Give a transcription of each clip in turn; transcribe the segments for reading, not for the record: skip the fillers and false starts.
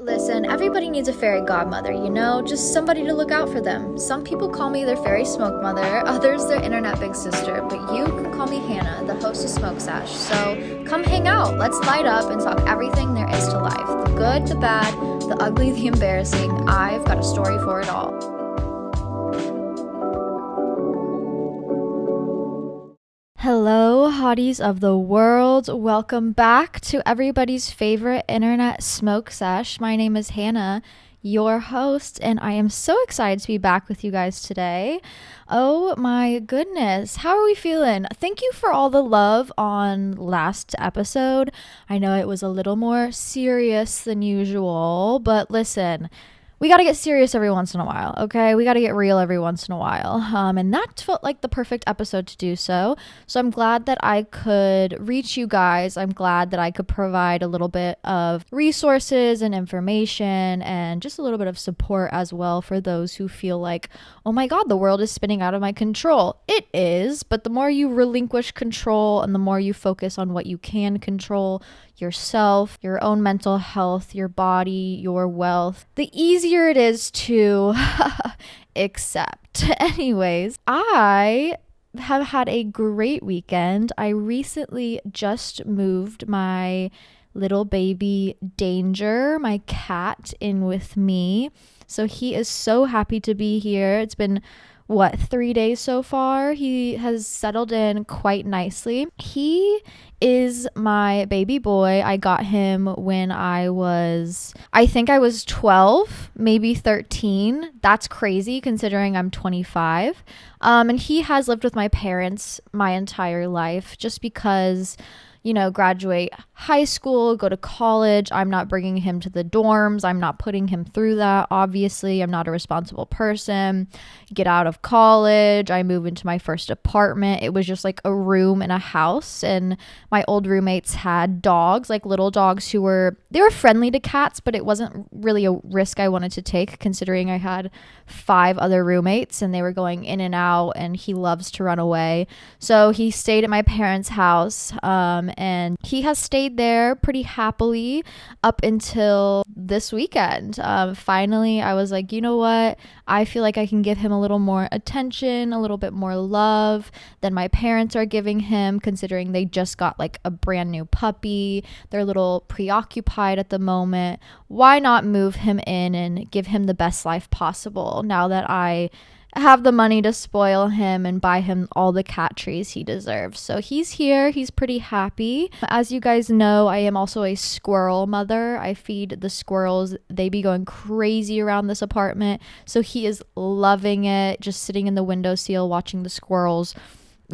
Listen, everybody needs a fairy godmother, just somebody to look out for them. Some people call me their fairy smoke mother, others their internet big sister, but you can call me Hannah, the host of Smoke Sesh. So come hang out, let's light up and talk everything there is to life. The good, the bad, the ugly, the embarrassing. I've got a story for it all. Hello, hotties of the world. Welcome back to everybody's favorite internet smoke sesh. My name is Hannah, your host, and I am so excited to be back with you guys today. Oh my goodness, how are we feeling? Thank you for all the love on last episode. I know it was a little more serious than usual, but listen, we got to get serious every once in a while, okay? We got to get real every once in a while. And that felt like the perfect episode to do so. So I'm glad that I could reach you guys. I'm glad that I could provide a little bit of resources and information and just a little bit of support as well for those who feel like, oh my God, the world is spinning out of my control. It is, but the more you relinquish control and the more you focus on what you can control, yourself, your own mental health, your body, your wealth, the easier it is to accept. Anyways, I have had a great weekend. I recently just moved my little baby Danger, my cat, in with me. So he is so happy to be here. It's been 3 days so far. He has settled in quite nicely. He is my baby boy. I got him when I think I was 12, maybe 13. That's crazy considering I'm 25. And he has lived with my parents my entire life just because, graduate high school, go to college. I'm not bringing him to the dorms. I'm not putting him through that. Obviously, I'm not a responsible person. Get out of college. I move into my first apartment. It was just like a room in a house. And my old roommates had dogs, like little dogs they were friendly to cats, but it wasn't really a risk I wanted to take considering I had 5 other roommates and they were going in and out and he loves to run away. So he stayed at my parents' house. And he has stayed there pretty happily up until this weekend. Finally, I was like, you know what? I feel like I can give him a little more attention, a little bit more love than my parents are giving him, considering they just got like a brand new puppy. They're a little preoccupied at the moment. Why not move him in and give him the best life possible now that I have the money to spoil him and buy him all the cat trees he deserves. So he's here. He's pretty happy. As you guys know, I am also a squirrel mother. I feed the squirrels. They be going crazy around this apartment. So he is loving it, just sitting in the windowsill watching the squirrels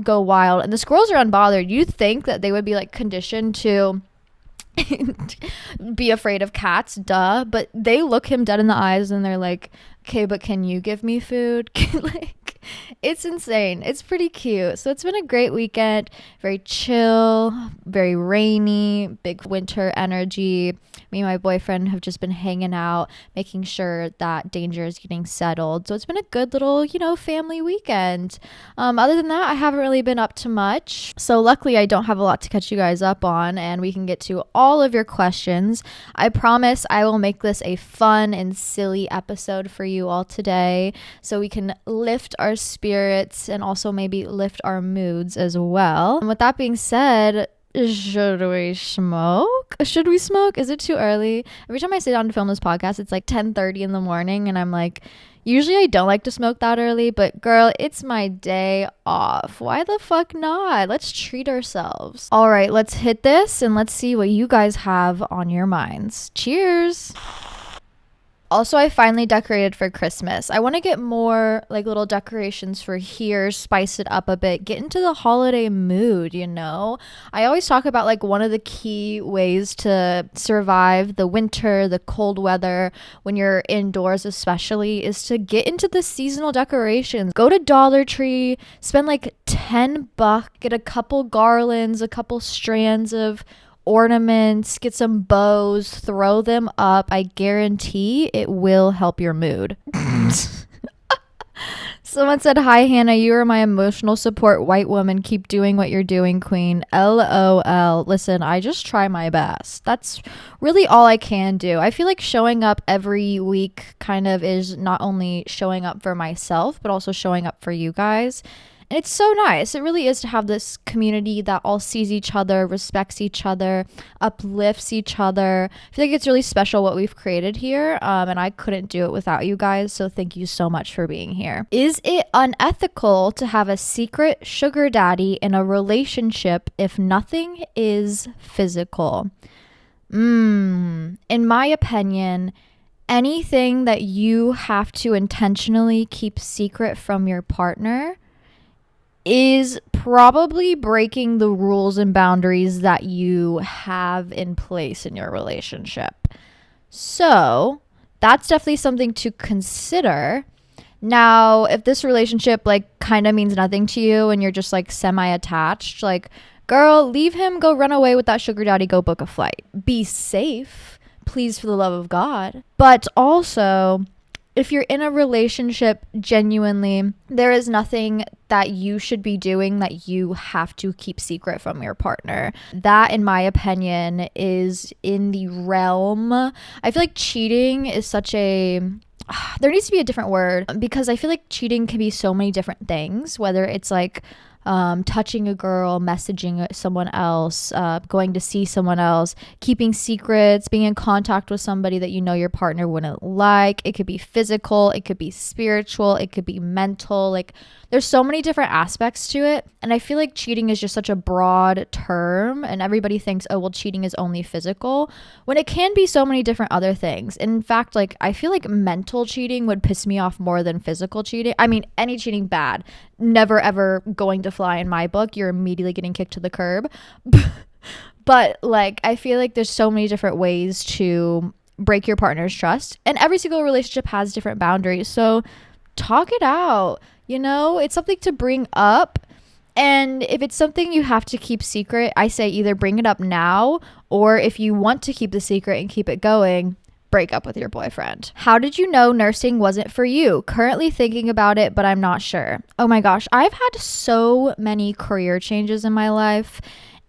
go wild. And the squirrels are unbothered. You'd think that they would be like conditioned to be afraid of cats, duh, but they look him dead in the eyes and they're like, okay, but can you give me food? Like, it's insane. It's pretty cute. So it's been a great weekend. Very chill, very rainy, big winter energy. Me and my boyfriend have just been hanging out, making sure that Danger is getting settled. So it's been a good little, family weekend. Other than that, I haven't really been up to much. So luckily, I don't have a lot to catch you guys up on, and we can get to all of your questions. I promise I will make this a fun and silly episode for you all today, so we can lift our spirits and also maybe lift our moods as well. And with that being said, should we smoke? Is it too early? Every time I sit down to film this podcast, it's like 10:30 in the morning and I'm like, usually I don't like to smoke that early, but girl, it's my day off. Why the fuck not? Let's treat ourselves. All right, let's hit this and let's see what you guys have on your minds. Cheers. Also, I finally decorated for Christmas. I want to get more like little decorations for here, spice it up a bit, get into the holiday mood, I always talk about like one of the key ways to survive the winter, the cold weather, when you're indoors especially, is to get into the seasonal decorations. Go to Dollar Tree, spend like $10, get a couple garlands, a couple strands of ornaments, get some bows, throw them up. I guarantee it will help your mood. Someone said, hi, Hannah. You are my emotional support white woman. Keep doing what you're doing, queen. LOL. Listen, I just try my best. That's really all I can do. I feel like showing up every week kind of is not only showing up for myself, but also showing up for you guys. And it's so nice. It really is to have this community that all sees each other, respects each other, uplifts each other. I feel like it's really special what we've created here. And I couldn't do it without you guys. So thank you so much for being here. Is it unethical to have a secret sugar daddy in a relationship if nothing is physical? In my opinion, anything that you have to intentionally keep secret from your partner is probably breaking the rules and boundaries that you have in place in your relationship. So that's definitely something to consider. Now, if this relationship like kind of means nothing to you and you're just like semi-attached, like, girl, leave him, go run away with that sugar daddy, go book a flight. Be safe, please, for the love of God. But also, if you're in a relationship, genuinely, there is nothing that you should be doing that you have to keep secret from your partner. That, in my opinion, is in the realm. I feel like cheating is such a... There needs to be a different word, because I feel like cheating can be so many different things, whether it's like touching a girl, messaging someone else, going to see someone else, keeping secrets, being in contact with somebody that you know your partner wouldn't like. It could be physical, it could be spiritual, it could be mental. Like, there's so many different aspects to it. And I feel like cheating is just such a broad term, and everybody thinks, oh, well, cheating is only physical, when it can be so many different other things. In fact, like, I feel like mental cheating would piss me off more than physical cheating. I mean, any cheating bad, never ever going to fly in my book. You're immediately getting kicked to the curb. But like, I feel like there's so many different ways to break your partner's trust, and every single relationship has different boundaries. So talk it out. You know, it's something to bring up. And if it's something you have to keep secret, I say either bring it up now, or if you want to keep the secret and keep it going, break up with your boyfriend. How did you know nursing wasn't for you? Currently thinking about it, but I'm not sure. Oh my gosh, I've had so many career changes in my life,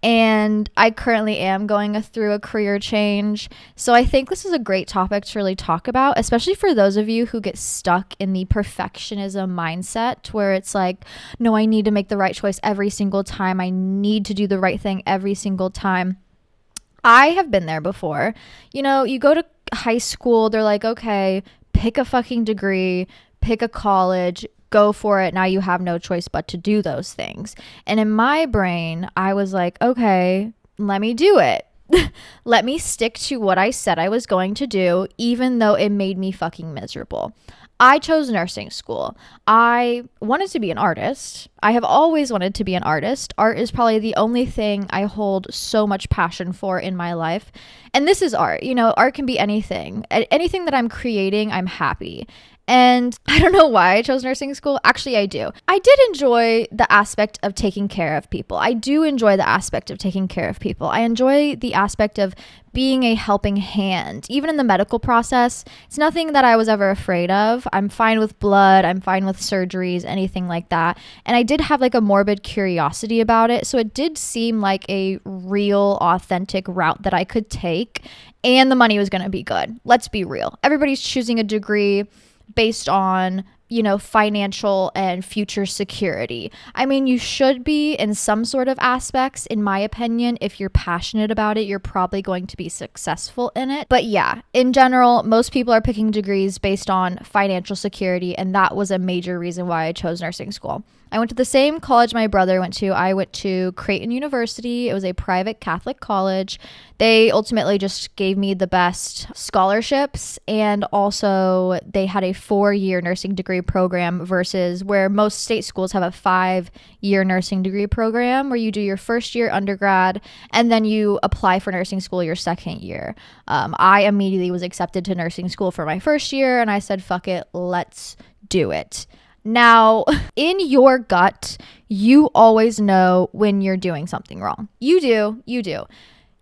and I currently am going through a career change. So I think this is a great topic to really talk about, especially for those of you who get stuck in the perfectionism mindset where it's like, no, I need to make the right choice every single time. I need to do the right thing every single time. I have been there before. You know, you go to high school, they're like, okay, pick a fucking degree, pick a college, go for it. Now you have no choice but to do those things. And in my brain, I was like, okay, let me do it. Let me stick to what I said I was going to do, even though it made me fucking miserable. I chose nursing school. I wanted to be an artist. I have always wanted to be an artist. Art is probably the only thing I hold so much passion for in my life. And this is art. You know, art can be anything. Anything that I'm creating, I'm happy. And I don't know why I chose nursing school. Actually, I do. I did enjoy the aspect of taking care of people. I do enjoy the aspect of taking care of people. I enjoy the aspect of being a helping hand. Even in the medical process, it's nothing that I was ever afraid of. I'm fine with blood. I'm fine with surgeries, anything like that. And I did have like a morbid curiosity about it. So it did seem like a real, authentic route that I could take. And the money was going to be good. Let's be real. Everybody's choosing a degree based on, you know, financial and future security. I mean, you should be in some sort of aspects, in my opinion. If you're passionate about it, you're probably going to be successful in it. But yeah, in general, most people are picking degrees based on financial security, and that was a major reason why I chose nursing school. I went to the same college my brother went to. I went to Creighton University. It was a private Catholic college. They ultimately just gave me the best scholarships, and also they had a 4-year nursing degree program versus where most state schools have a 5-year nursing degree program where you do your first year undergrad and then you apply for nursing school your second year. I immediately was accepted to nursing school for my first year, and I said, fuck it, let's do it. Now, in your gut, you always know when you're doing something wrong. You do.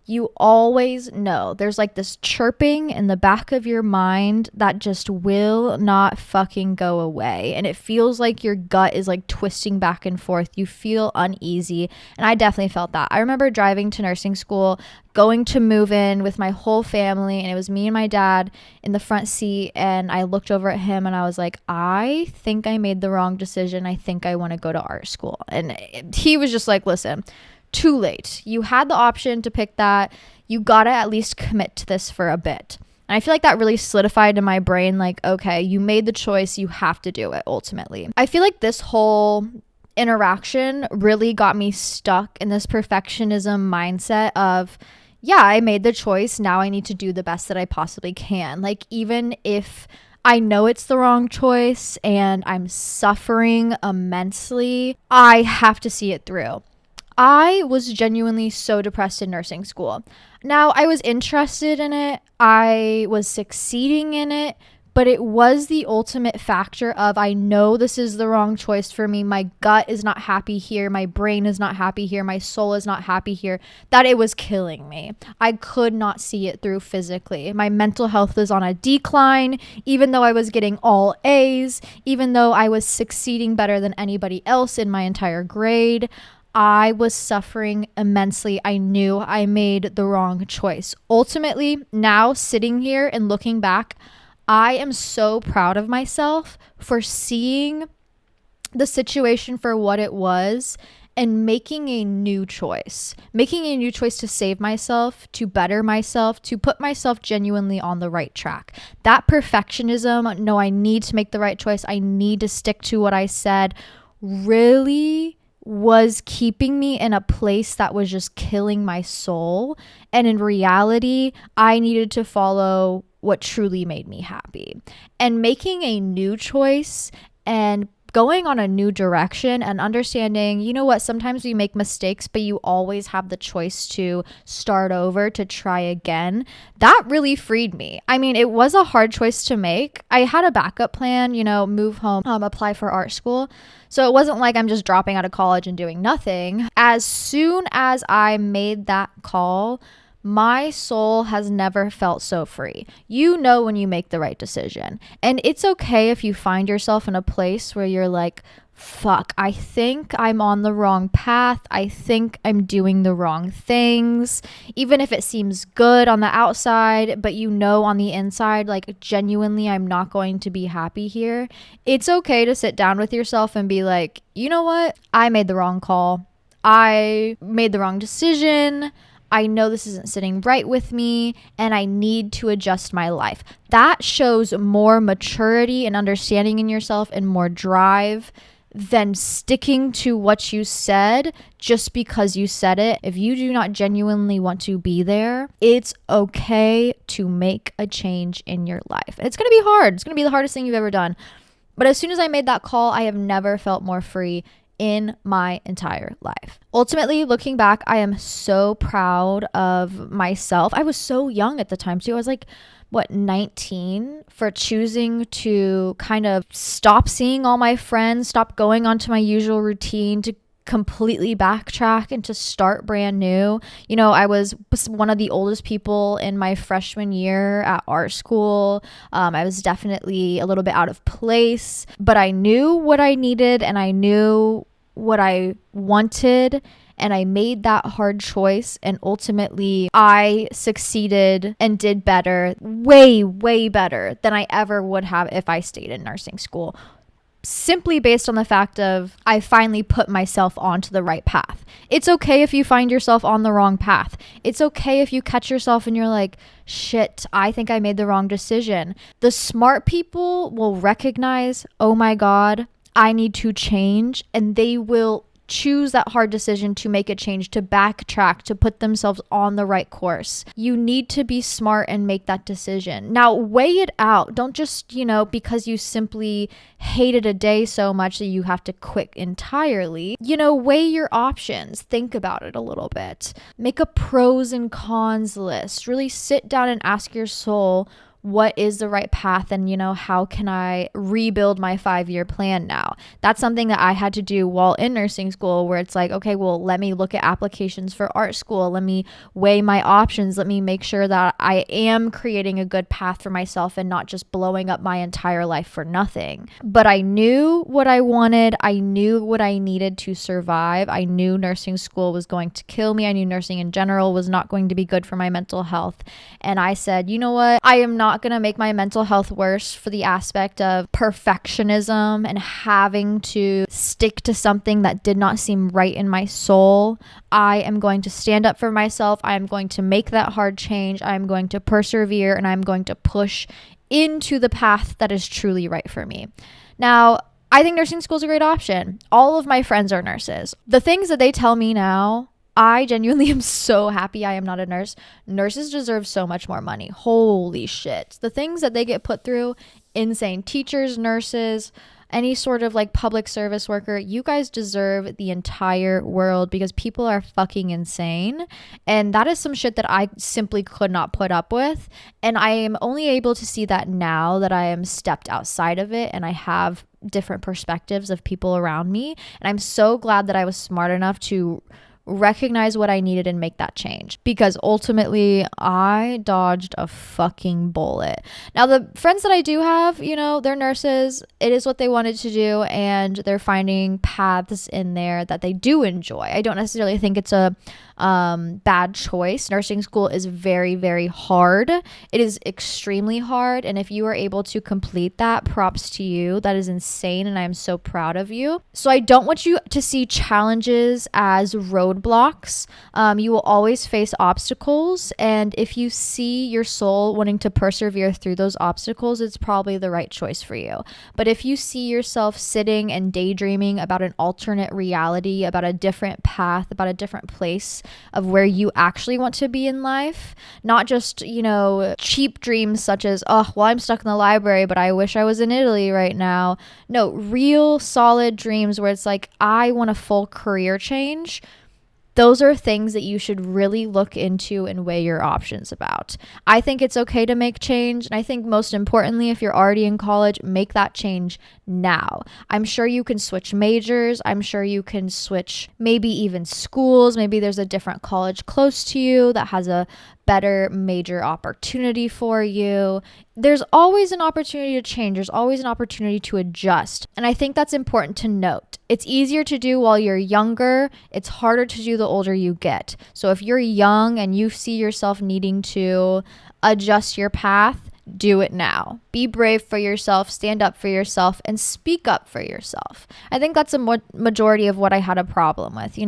you always know there's like this chirping in the back of your mind that just will not fucking go away. And it feels like your gut is like twisting back and forth. You feel uneasy. And I definitely felt that. I remember driving to nursing school, going to move in with my whole family, and it was me and my dad in the front seat. And I looked over at him and I was like, I think I made the wrong decision. I think I want to go to art school. And he was just like, listen, too late. You had the option to pick that. You gotta at least commit to this for a bit. And I feel like that really solidified in my brain, like, okay, you made the choice, you have to do it ultimately. I feel like this whole interaction really got me stuck in this perfectionism mindset of, yeah, I made the choice, now I need to do the best that I possibly can. Like, even if I know it's the wrong choice and I'm suffering immensely, I have to see it through. I was genuinely so depressed in nursing school. Now, I was interested in it. I was succeeding in it, but it was the ultimate factor of, I know this is the wrong choice for me. My gut is not happy here. My brain is not happy here. My soul is not happy here. That it was killing me. I could not see it through physically. My mental health was on a decline, even though I was getting all A's, even though I was succeeding better than anybody else in my entire grade. I was suffering immensely. I knew I made the wrong choice. Ultimately, now sitting here and looking back, I am so proud of myself for seeing the situation for what it was and making a new choice to save myself, to better myself, to put myself genuinely on the right track. That perfectionism, no, I need to make the right choice, I need to stick to what I said, really was keeping me in a place that was just killing my soul. And in reality, I needed to follow what truly made me happy. And making a new choice and going on a new direction and understanding, you know what, sometimes we make mistakes, but you always have the choice to start over, to try again. That really freed me. I mean, it was a hard choice to make. I had a backup plan, move home, apply for art school. So it wasn't like I'm just dropping out of college and doing nothing. As soon as I made that call, my soul has never felt so free. You know when you make the right decision. And it's okay if you find yourself in a place where you're like, fuck, I think I'm on the wrong path. I think I'm doing the wrong things. Even if it seems good on the outside, but on the inside, like genuinely, I'm not going to be happy here. It's okay to sit down with yourself and be like, you know what? I made the wrong call. I made the wrong decision. I know this isn't sitting right with me and I need to adjust my life. That shows more maturity and understanding in yourself and more drive than sticking to what you said just because you said it. If you do not genuinely want to be there, it's okay to make a change in your life. It's going to be hard. It's going to be the hardest thing you've ever done. But as soon as I made that call, I have never felt more free in my entire life. Ultimately, looking back, I am so proud of myself. I was so young at the time too. I was like, 19, for choosing to kind of stop seeing all my friends, stop going onto my usual routine, to completely backtrack and to start brand new. I was one of the oldest people in my freshman year at art school. I was definitely a little bit out of place, but I knew what I needed and I knew what I wanted, and I made that hard choice, and ultimately I succeeded and did better, way, way better than I ever would have if I stayed in nursing school. Simply based on the fact of I finally put myself onto the right path. It's okay if you find yourself on the wrong path. It's okay if you catch yourself and you're like, shit, I think I made the wrong decision. The smart people will recognize, oh my God, I need to change, and they will choose that hard decision to make a change, to backtrack, to put themselves on the right course. You need to be smart and make that decision. Now, weigh it out. Don't just, because you simply hated a day so much that you have to quit entirely. Weigh your options. Think about it a little bit. Make a pros and cons list. Really sit down and ask your soul, what is the right path, and how can I rebuild my 5-year plan now. That's something that I had to do while in nursing school, where it's like, okay, well, let me look at applications for art school, let me weigh my options, let me make sure that I am creating a good path for myself and not just blowing up my entire life for nothing. But I knew what I wanted, I knew what I needed to survive. I knew nursing school was going to kill me. I knew nursing in general was not going to be good for my mental health. And I said, you know what? I am not going to make my mental health worse for the aspect of perfectionism and having to stick to something that did not seem right in my soul. I am going to stand up for myself. I am going to make that hard change. I am going to persevere, and I'm going to push into the path that is truly right for me. Now, I think nursing school is a great option. All of my friends are nurses. The things that they tell me now, I genuinely am so happy I am not a nurse. Nurses deserve so much more money. Holy shit. The things that they get put through, insane. Teachers, nurses, any sort of like public service worker, you guys deserve the entire world, because people are fucking insane. And that is some shit that I simply could not put up with. And I am only able to see that now that I am stepped outside of it and I have different perspectives of people around me. And I'm so glad that I was smart enough to recognize what I needed and make that change, because ultimately I dodged a fucking bullet. Now, the friends that I do have, they're nurses. It is what they wanted to do, and they're finding paths in there that they do enjoy. I don't necessarily think it's a bad choice. Nursing school is very, very hard. It is extremely hard. And if you are able to complete that, props to you. That is insane. And I am so proud of you. So I don't want you to see challenges as roadblocks. You will always face obstacles. And if you see your soul wanting to persevere through those obstacles, it's probably the right choice for you. But if you see yourself sitting and daydreaming about an alternate reality, about a different path, about a different place of where you actually want to be in life, not just, cheap dreams such as, oh, well, I'm stuck in the library, but I wish I was in Italy right now. No, real solid dreams where it's like, I want a full career change. Those are things that you should really look into and weigh your options about. I think it's okay to make change. And I think most importantly, if you're already in college, make that change now. I'm sure you can switch majors. I'm sure you can switch maybe even schools. Maybe there's a different college close to you that has a better major opportunity for you. There's always an opportunity to change. There's always an opportunity to adjust. And I think that's important to note. It's easier to do while you're younger. It's harder to do the older you get. So if you're young and you see yourself needing to adjust your path, do it now. Be brave for yourself, stand up for yourself, and speak up for yourself. I think that's a majority of what I had a problem with.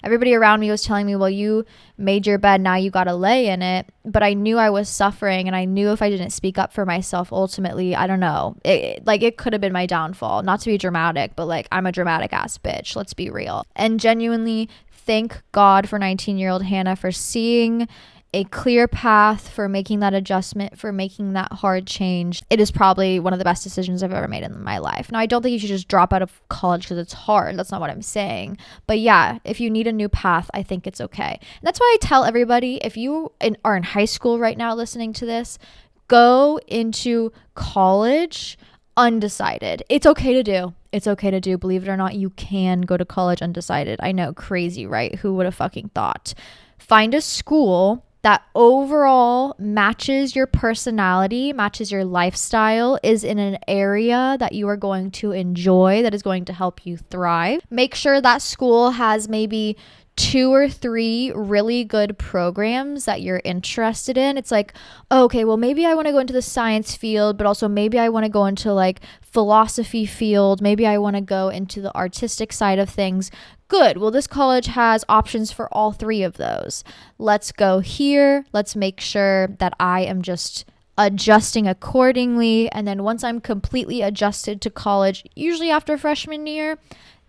Everybody around me was telling me, well, you made your bed, now you got to lay in it. But I knew I was suffering, and I knew if I didn't speak up for myself, ultimately, I don't know, it could have been my downfall. Not to be dramatic, but I'm a dramatic ass bitch. Let's be real. And genuinely thank God for 19-year-old Hannah for seeing a clear path, for making that adjustment, for making that hard change. It is probably one of the best decisions I've ever made in my life. Now, I don't think you should just drop out of college because it's hard. That's not what I'm saying. But yeah, if you need a new path, I think it's okay. And that's why I tell everybody, if you are in high school right now listening to this, go into college undecided. It's okay to do. It's okay to do. Believe it or not, you can go to college undecided. I know, crazy, right? Who would have fucking thought? Find a school that overall matches your personality, matches your lifestyle, is in an area that you are going to enjoy, that is going to help you thrive. Make sure that school has maybe 2 or 3 really good programs that you're interested in. It's like, okay, well, maybe I want to go into the science field, but also maybe I want to go into philosophy field. Maybe I want to go into the artistic side of things. Good. Well, this college has options for all 3 of those. Let's go here. Let's make sure that I am just adjusting accordingly. And then once I'm completely adjusted to college, usually after freshman year,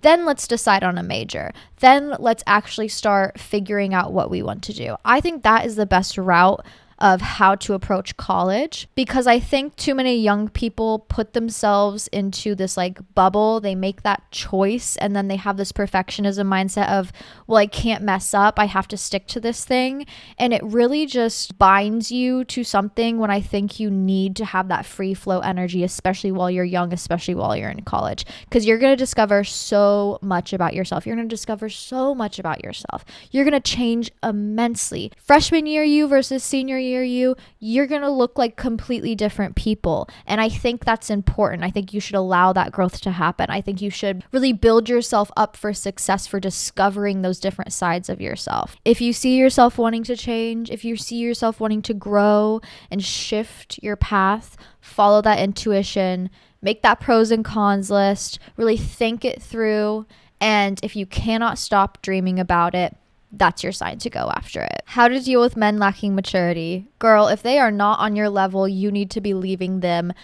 then let's decide on a major. Then let's actually start figuring out what we want to do. I think that is the best route of how to approach college, because I think too many young people put themselves into this like bubble. They make that choice and then they have this perfectionism mindset of, well, I can't mess up. I have to stick to this thing. And it really just binds you to something when I think you need to have that free flow energy, especially while you're young, especially while you're in college, because you're going to discover so much about yourself. You're going to discover so much about yourself. You're going to change immensely. Freshman year you versus senior year you, you're going to look like completely different people. And I think that's important. I think you should allow that growth to happen. I think you should really build yourself up for success, for discovering those different sides of yourself. If you see yourself wanting to change, if you see yourself wanting to grow and shift your path, follow that intuition, make that pros and cons list, really think it through. And if you cannot stop dreaming about it, that's your sign to go after it. How to deal with men lacking maturity. Girl, if they are not on your level, you need to be leaving them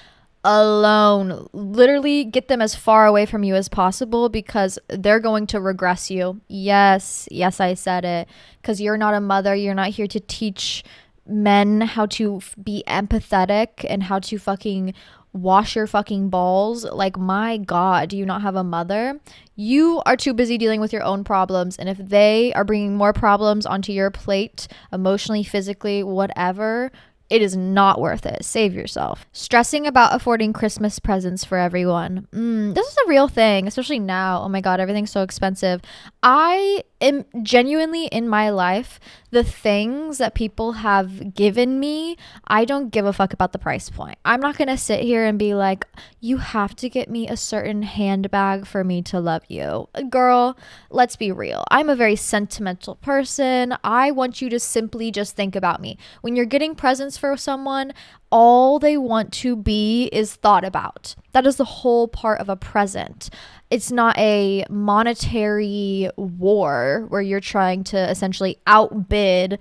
alone. Literally get them as far away from you as possible, because they're going to regress you. Yes, I said it. Because you're not a mother. You're not here to teach men how to be empathetic and how to fucking wash your fucking balls. Like, my God, do you not have a mother? You are too busy dealing with your own problems. And if they are bringing more problems onto your plate, emotionally, physically, whatever, it is not worth it. Save yourself. Stressing about affording Christmas presents for everyone. This is a real thing, especially now. Oh my God, everything's so expensive. I am genuinely, in my life, the things that people have given me, I don't give a fuck about the price point. I'm not going to sit here and be like, you have to get me a certain handbag for me to love you. Girl, let's be real. I'm a very sentimental person. I want you to simply just think about me. When you're getting presents for someone, all they want to be is thought about. That is the whole part of a present. It's not a monetary war where you're trying to essentially outbid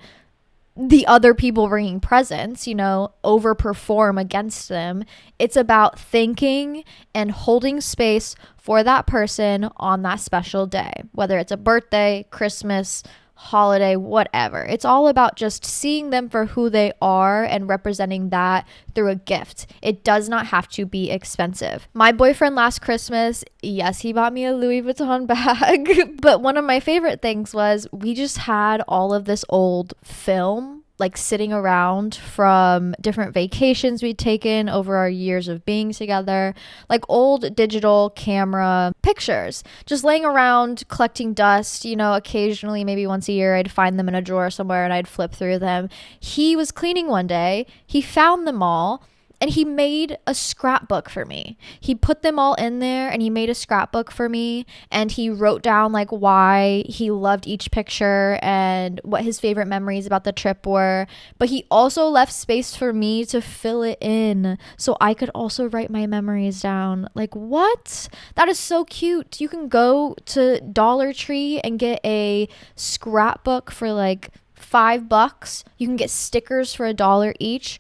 the other people bringing presents, overperform against them. It's about thinking and holding space for that person on that special day, whether it's a birthday, Christmas, holiday, whatever. It's all about just seeing them for who they are and representing that through a gift. It does not have to be expensive. My boyfriend last Christmas, yes, he bought me a Louis Vuitton bag, but one of my favorite things was we just had all of this old film like sitting around from different vacations we'd taken over our years of being together, like old digital camera pictures, just laying around collecting dust. Occasionally, maybe once a year, I'd find them in a drawer somewhere and I'd flip through them. He was cleaning one day, he found them all, and he made a scrapbook for me. He put them all in there and he made a scrapbook for me, and he wrote down like why he loved each picture and what his favorite memories about the trip were. But he also left space for me to fill it in so I could also write my memories down. Like, what? That is so cute. You can go to Dollar Tree and get a scrapbook for like $5. You can get stickers for $1 each.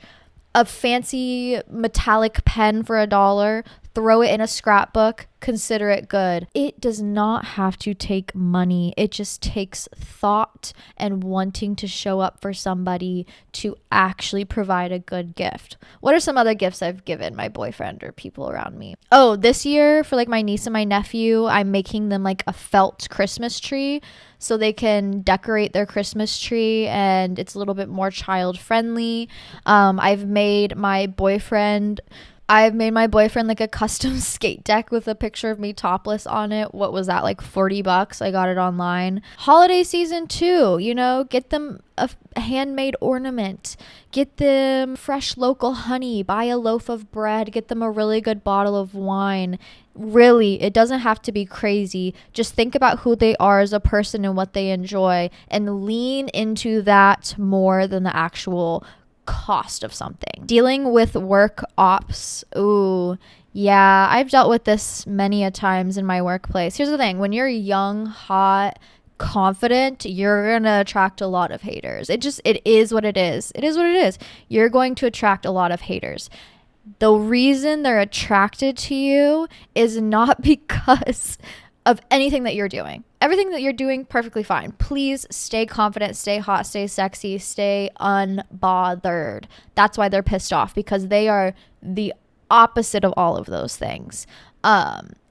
A fancy metallic pen for $1, throw it in a scrapbook, consider it good. It does not have to take money. It just takes thought and wanting to show up for somebody to actually provide a good gift. What are some other gifts I've given my boyfriend or people around me? Oh, this year for like my niece and my nephew, I'm making them like a felt Christmas tree so they can decorate their Christmas tree, and it's a little bit more child friendly. I've made my boyfriend like a custom skate deck with a picture of me topless on it. What was that, like $40? I got it online. Holiday season too, get them a handmade ornament, get them fresh local honey, buy a loaf of bread, get them a really good bottle of wine. Really, it doesn't have to be crazy. Just think about who they are as a person and what they enjoy, and lean into that more than the actual cost of something. Dealing with work ops. Ooh, yeah, I've dealt with this many a times in my workplace. Here's the thing. When you're young, hot, confident, you're gonna attract a lot of haters. It is what it is. It is what it is. You're going to attract a lot of haters. The reason they're attracted to you is not because of anything that you're doing. everything that you're doing, perfectly fine. Please stay confident, stay hot, stay sexy, stay unbothered. That's why they're pissed off, because they are the opposite of all of those things.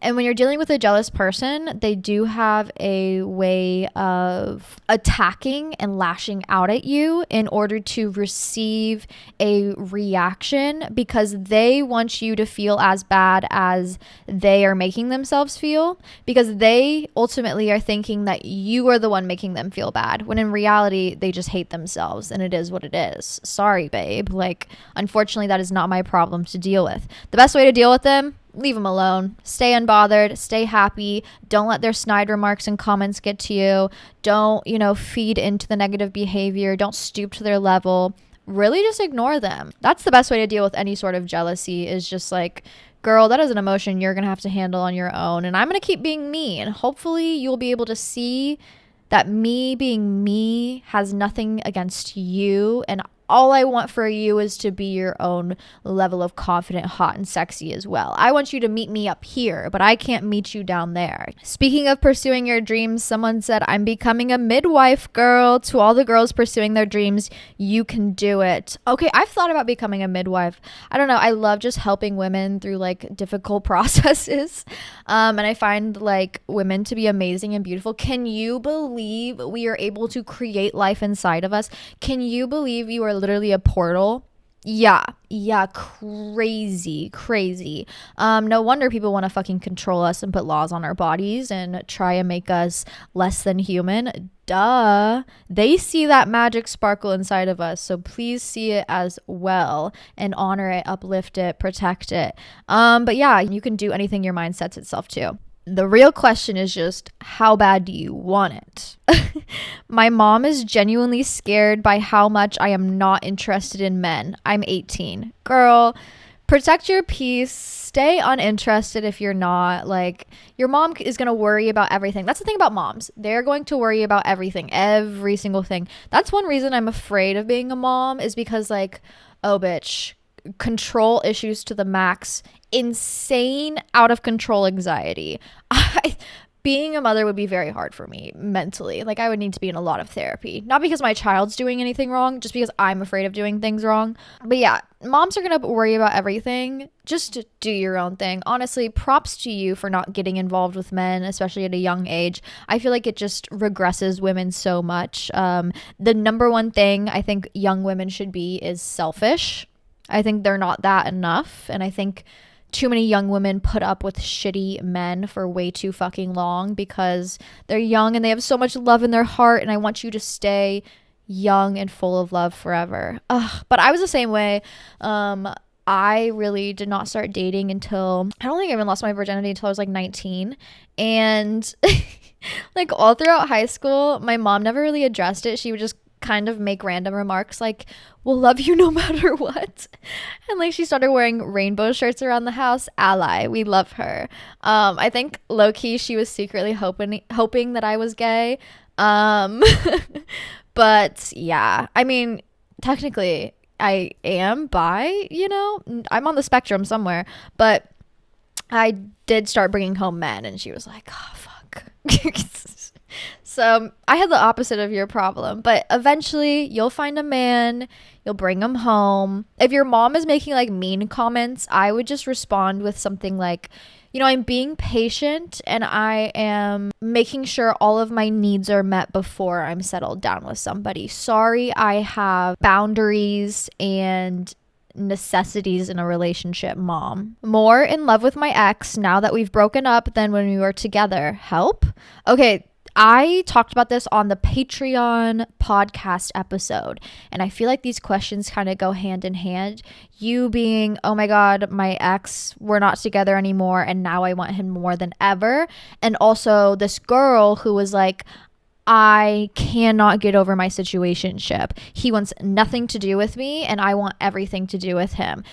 And when you're dealing with a jealous person, they do have a way of attacking and lashing out at you in order to receive a reaction, because they want you to feel as bad as they are making themselves feel, because they ultimately are thinking that you are the one making them feel bad, when in reality, they just hate themselves, and it is what it is. Sorry, babe. Like, unfortunately, that is not my problem to deal with. The best way to deal with them, leave them alone. Stay unbothered. Stay happy. Don't let their snide remarks and comments get to you. Don't, feed into the negative behavior. Don't stoop to their level. Really just ignore them. That's the best way to deal with any sort of jealousy, is just like, girl, that is an emotion you're going to have to handle on your own. And I'm going to keep being me. And hopefully you'll be able to see that me being me has nothing against you, and all I want for you is to be your own level of confident, hot, and sexy as well. I want you to meet me up here, but I can't meet you down there. Speaking of pursuing your dreams, someone said, I'm becoming a midwife, girl. To all the girls pursuing their dreams, you can do it. Okay, I've thought about becoming a midwife. I don't know. I love just helping women through like difficult processes. And I find like women to be amazing and beautiful. Can you believe we are able to create life inside of us? Can you believe you are literally a portal? Yeah, crazy. No wonder people want to fucking control us and put laws on our bodies and try and make us less than human. Duh. They see that magic sparkle inside of us, so please see it as well and honor it, uplift it, protect it. But yeah, you can do anything your mind sets itself to. The real question is just, how bad do you want it? My mom is genuinely scared by how much I am not interested in men. I'm 18. Girl, protect your peace. Stay uninterested if you're not. Like, your mom is going to worry about everything. That's the thing about moms. They're going to worry about everything, every single thing. That's one reason I'm afraid of being a mom, is because like, oh bitch, control issues to the max, insane out of control anxiety. Being a mother would be very hard for me mentally. Like, I would need to be in a lot of therapy, not because my child's doing anything wrong, just because I'm afraid of doing things wrong. But yeah, moms are gonna worry about everything. Just do your own thing. Honestly, props to you for not getting involved with men, especially at a young age. I feel like it just regresses women so much. The number one thing I think young women should be is selfish. I think they're not that enough, and I think too many young women put up with shitty men for way too fucking long because they're young and they have so much love in their heart, and I want you to stay young and full of love forever. But I was the same way. I really did not start dating until, I don't think I even lost my virginity until I was like 19. And like all throughout high school, my mom never really addressed it. She would just kind of make random remarks like, we'll love you no matter what. And like, she started wearing rainbow shirts around the house. Ally, we love her. I think low-key she was secretly hoping that I was gay. But yeah, I mean, technically I am bi, I'm on the spectrum somewhere, but I did start bringing home men, and she was like, oh fuck. So I had the opposite of your problem, but eventually you'll find a man, you'll bring him home. If your mom is making like mean comments, I would just respond with something like, I'm being patient and I am making sure all of my needs are met before I'm settled down with somebody. Sorry, I have boundaries and necessities in a relationship, mom. More in love with my ex now that we've broken up than when we were together. Help? Okay, I talked about this on the Patreon podcast episode, and I feel like these questions kind of go hand in hand. You being, oh my God, my ex, we're not together anymore, and now I want him more than ever. And also this girl who was like, I cannot get over my situationship. He wants nothing to do with me, and I want everything to do with him.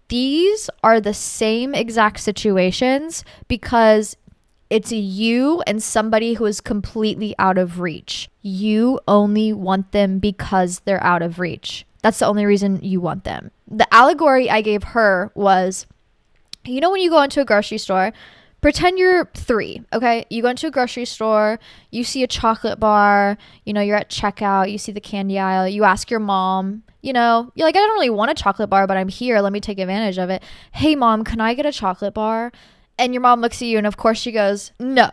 These are the same exact situations because it's you and somebody who is completely out of reach. You only want them because they're out of reach. That's the only reason you want them. The allegory I gave her was, when you go into a grocery store, Pretend you're 3, okay? You go into a grocery store, you see a chocolate bar, you're at checkout, you see the candy aisle, you ask your mom, you're like, I don't really want a chocolate bar, but I'm here, let me take advantage of it. Hey mom, can I get a chocolate bar? And your mom looks at you and of course she goes, no,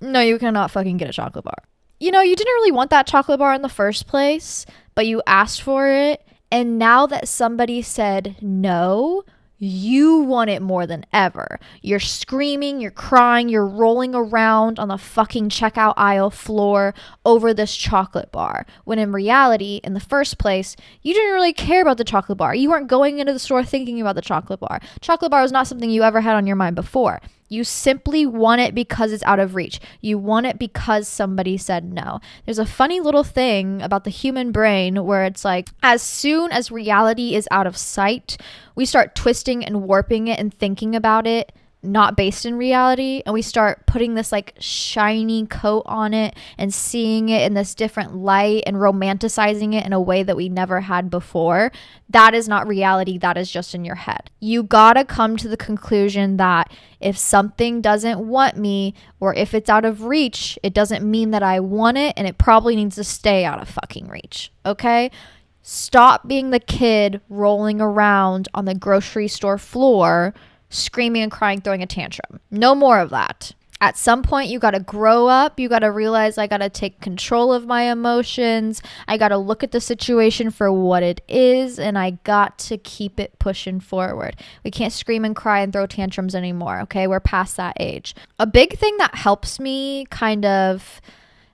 you cannot fucking get a chocolate bar. You didn't really want that chocolate bar in the first place, but you asked for it. And now that somebody said no, you want it more than ever. You're screaming, you're crying, you're rolling around on the fucking checkout aisle floor over this chocolate bar. When in reality, in the first place, you didn't really care about the chocolate bar. You weren't going into the store thinking about the chocolate bar. Chocolate bar was not something you ever had on your mind before. You simply want it because it's out of reach. You want it because somebody said no. There's a funny little thing about the human brain where it's like, as soon as reality is out of sight, we start twisting and warping it and thinking about it not based in reality, and we start putting this like shiny coat on it and seeing it in this different light and romanticizing it in a way that we never had before. That is not reality. That is just in your head. You gotta come to the conclusion that if something doesn't want me or if it's out of reach, it doesn't mean that I want it, and it probably needs to stay out of fucking reach. Okay? Stop being the kid rolling around on the grocery store floor screaming and crying, throwing a tantrum. No more of that. At some point, you got to grow up. You got to realize I got to take control of my emotions. I got to look at the situation for what it is, and I got to keep it pushing forward. We can't scream and cry and throw tantrums anymore, okay? We're past that age. A big thing that helps me kind of,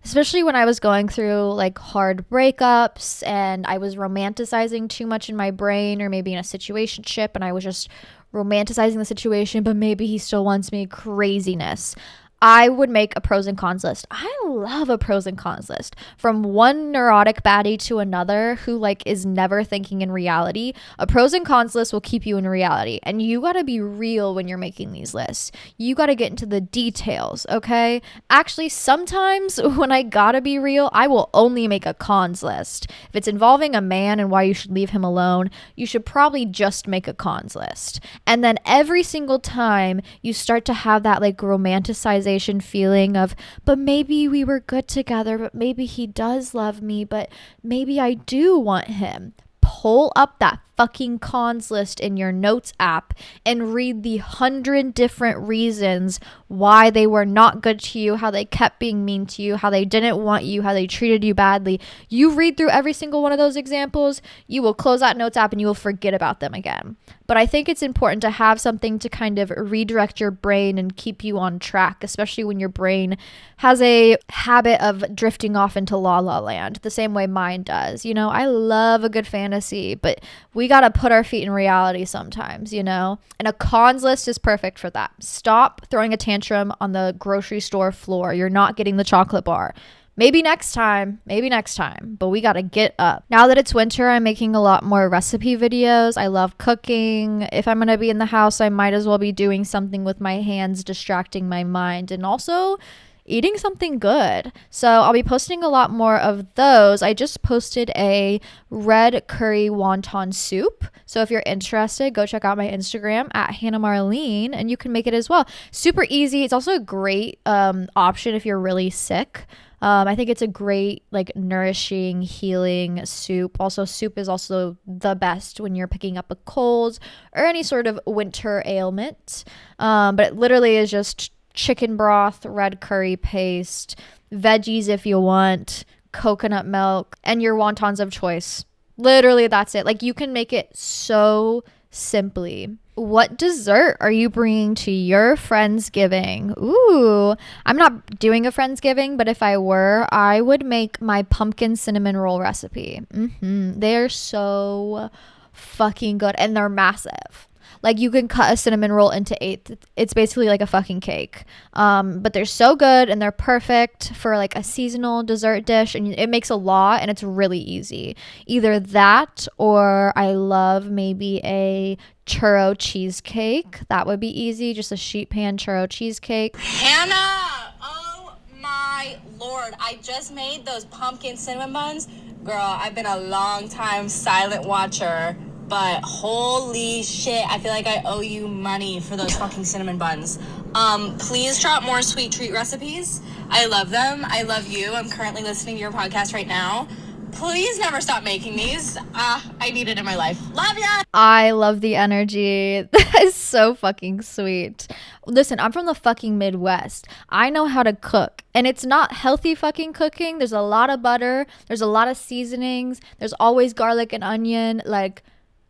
especially when I was going through like hard breakups and I was romanticizing too much in my brain, or maybe in a situationship and I was just romanticizing the situation, but maybe he still wants me, craziness. I would make a pros and cons list. I love a pros and cons list. From one neurotic baddie to another who like is never thinking in reality, a pros and cons list will keep you in reality. And you got to be real when you're making these lists. You got to get into the details, okay? Actually, sometimes when I gotta be real, I will only make a cons list. If it's involving a man and why you should leave him alone, you should probably just make a cons list. And then every single time you start to have that like romanticization feeling of, but maybe we were good together, but maybe he does love me, but maybe I do want him. Pull up that fucking cons list in your notes app and read the 100 different reasons why they were not good to you, how they kept being mean to you, how they didn't want you, how they treated you badly. You read through every single one of those examples, you will close that notes app and you will forget about them again. But I think it's important to have something to kind of redirect your brain and keep you on track, especially when your brain has a habit of drifting off into la la land, the same way mine does. I love a good fantasy, but we got to put our feet in reality sometimes, and a cons list is perfect for that. Stop throwing a tantrum on the grocery store floor. You're not getting the chocolate bar. Maybe next time, but we got to get up. Now that it's winter, I'm making a lot more recipe videos. I love cooking. If I'm going to be in the house, I might as well be doing something with my hands, distracting my mind, and also eating something good. So I'll be posting a lot more of those. I just posted a red curry wonton soup. So if you're interested, go check out my Instagram at Hannah Marlene and you can make it as well. Super easy. It's also a great option if you're really sick. I think it's a great, like, nourishing, healing soup. Also, soup is also the best when you're picking up a cold or any sort of winter ailment. But it literally is just chicken broth, red curry paste, veggies if you want, coconut milk, and your wontons of choice. Literally, that's it. Like, you can make it so simply. What dessert are you bringing to your Friendsgiving? Ooh, I'm not doing a Friendsgiving, but if I were, I would make my pumpkin cinnamon roll recipe. They're so fucking good, and they're massive. Like, you can cut a cinnamon roll into 8. It's basically like a fucking cake. But they're so good and they're perfect for like a seasonal dessert dish, and it makes a lot and it's really easy. Either that or I love maybe a churro cheesecake. That would be easy. Just a sheet pan churro cheesecake. Hannah! Oh my Lord. I just made those pumpkin cinnamon buns. Girl, I've been a long time silent watcher. but holy shit, I feel like I owe you money for those fucking cinnamon buns. Please drop more sweet treat recipes. I love them. I love you. I'm currently listening to your podcast right now. Please never stop making these. I need it in my life. Love ya! I love the energy. That is so fucking sweet. Listen, I'm from the fucking Midwest. I know how to cook. And it's not healthy fucking cooking. There's a lot of butter. There's a lot of seasonings. There's always garlic and onion. Like,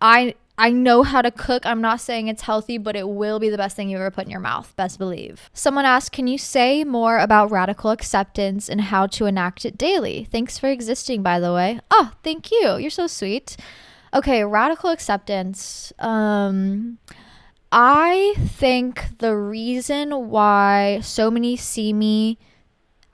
I know how to cook. I'm not saying it's healthy, but it will be the best thing you ever put in your mouth. Best believe. Someone asked, can you say more about radical acceptance and how to enact it daily? Thanks for existing, by the way. Oh, thank you. You're so sweet. Okay, radical acceptance. I think the reason why so many see me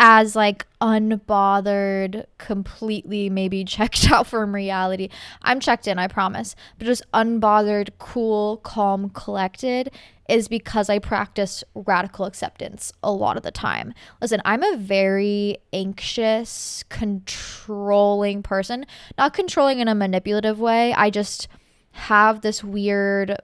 as like unbothered, completely maybe checked out from reality. I'm checked in, I promise. But just unbothered, cool, calm, collected is because I practice radical acceptance a lot of the time. Listen, I'm a very anxious, controlling person. Not controlling in a manipulative way. I just have this weird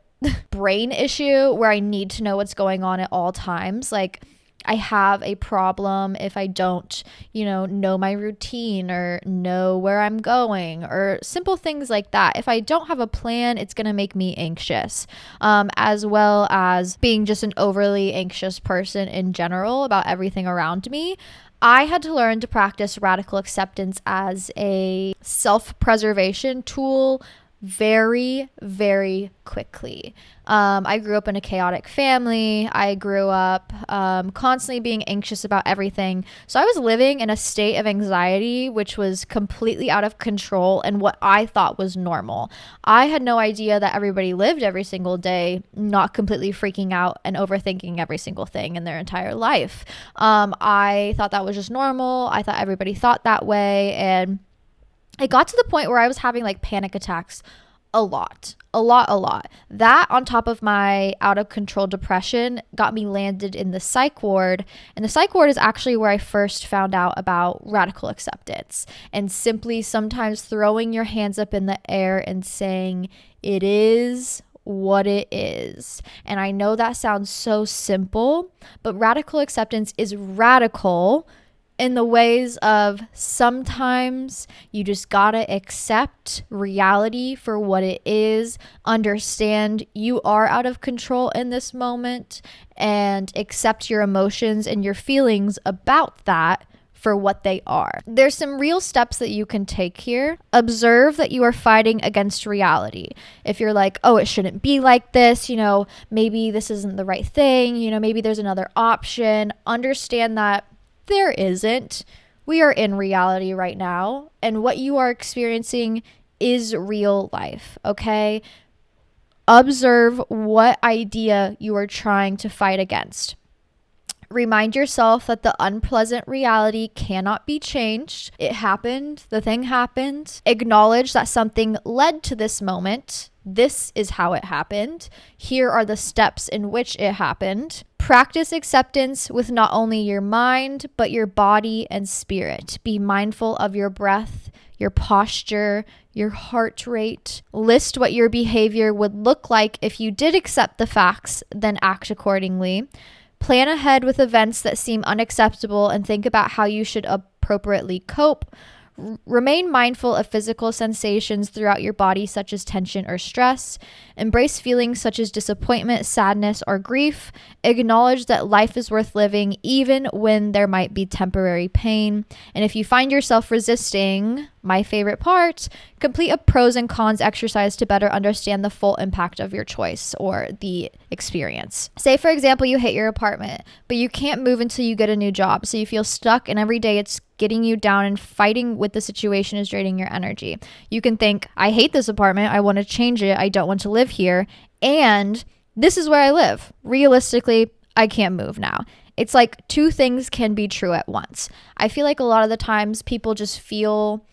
brain issue where I need to know what's going on at all times. Like, I have a problem if I don't, know my routine or know where I'm going or simple things like that. If I don't have a plan, it's going to make me anxious, as well as being just an overly anxious person in general about everything around me. I had to learn to practice radical acceptance as a self-preservation tool very, very quickly. I grew up in a chaotic family. I grew up constantly being anxious about everything. So I was living in a state of anxiety, which was completely out of control and what I thought was normal. I had no idea that everybody lived every single day, not completely freaking out and overthinking every single thing in their entire life. I thought that was just normal. I thought everybody thought that way. And it got to the point where I was having like panic attacks a lot. That on top of my out of control depression got me landed in the psych ward. And the psych ward is actually where I first found out about radical acceptance and simply sometimes throwing your hands up in the air and saying, it is what it is. And I know that sounds so simple, but radical acceptance is radical in the ways of sometimes you just gotta accept reality for what it is, understand you are out of control in this moment, and accept your emotions and your feelings about that for what they are. There's some real steps that you can take here. Observe that you are fighting against reality. If you're like, oh, it shouldn't be like this, maybe this isn't the right thing, maybe there's another option, understand that there isn't. We are in reality right now, and what you are experiencing is real life, okay? Observe what idea you are trying to fight against. Remind yourself that the unpleasant reality cannot be changed. It happened. The thing happened. Acknowledge that something led to this moment. This is how it happened. Here are the steps in which it happened. Practice acceptance with not only your mind, but your body and spirit. Be mindful of your breath, your posture, your heart rate. List what your behavior would look like if you did accept the facts, then act accordingly. Plan ahead with events that seem unacceptable and think about how you should appropriately cope. Remain mindful of physical sensations throughout your body, such as tension or stress. Embrace feelings such as disappointment, sadness, or grief. Acknowledge that life is worth living even when there might be temporary pain. And if you find yourself resisting, my favorite part, complete a pros and cons exercise to better understand the full impact of your choice or the experience. Say, for example, you hate your apartment, but you can't move until you get a new job. So you feel stuck, and every day it's getting you down, and fighting with the situation is draining your energy. You can think, I hate this apartment. I want to change it. I don't want to live here. And this is where I live. Realistically, I can't move now. It's like two things can be true at once. I feel like a lot of the times people just feel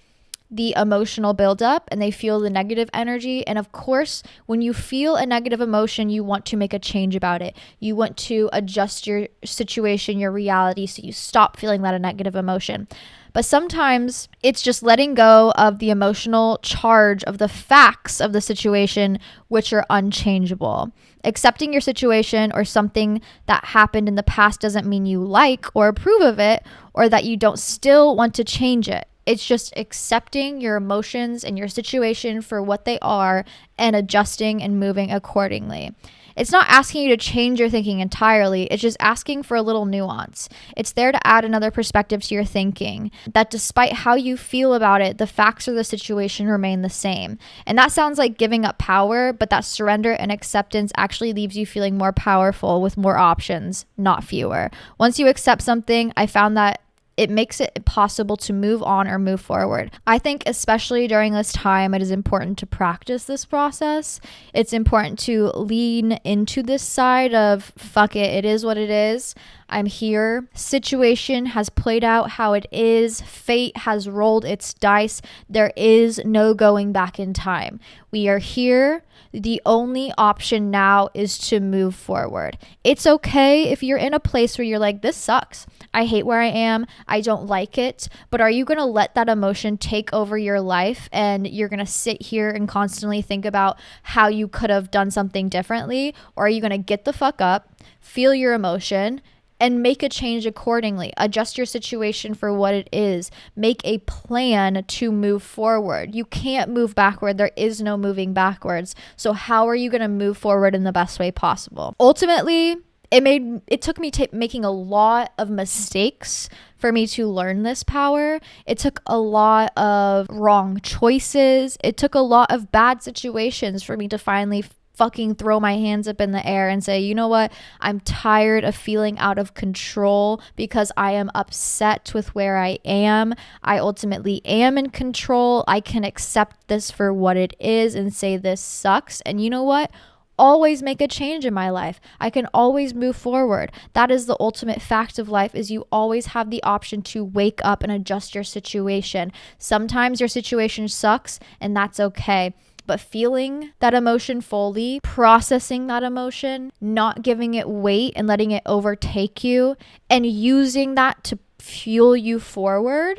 the emotional buildup and they feel the negative energy. And of course, when you feel a negative emotion, you want to make a change about it. You want to adjust your situation, your reality, so you stop feeling that negative emotion. But sometimes it's just letting go of the emotional charge of the facts of the situation, which are unchangeable. Accepting your situation or something that happened in the past doesn't mean you like or approve of it, or that you don't still want to change it. It's just accepting your emotions and your situation for what they are and adjusting and moving accordingly. It's not asking you to change your thinking entirely. It's just asking for a little nuance. It's there to add another perspective to your thinking, that despite how you feel about it, the facts of the situation remain the same. And that sounds like giving up power, but that surrender and acceptance actually leaves you feeling more powerful with more options, not fewer. Once you accept something, I found that it makes it possible to move on or move forward. I think especially during this time, it is important to practice this process. It's important to lean into this side of, fuck it, it is what it is. I'm here. Situation has played out how it is. Fate has rolled its dice. There is no going back in time. We are here. The only option now is to move forward. It's okay if you're in a place where you're like, this sucks. I hate where I am. I don't like it. But are you going to let that emotion take over your life and you're going to sit here and constantly think about how you could have done something differently? Or are you going to get the fuck up, feel your emotion, and make a change accordingly? Adjust your situation for what it is. Make a plan to move forward. You can't move backward. There is no moving backwards. So how are you going to move forward in the best way possible? Ultimately, it took me making a lot of mistakes for me to learn this power. It took a lot of wrong choices. It took a lot of bad situations for me to finally fucking throw my hands up in the air and say, you know what? I'm tired of feeling out of control because I am upset with where I am. I ultimately am in control. I can accept this for what it is and say this sucks. And you know what? Always make a change in my life. I can always move forward. That is the ultimate fact of life, is you always have the option to wake up and adjust your situation. Sometimes your situation sucks and that's okay. But feeling that emotion fully, processing that emotion, not giving it weight and letting it overtake you, and using that to fuel you forward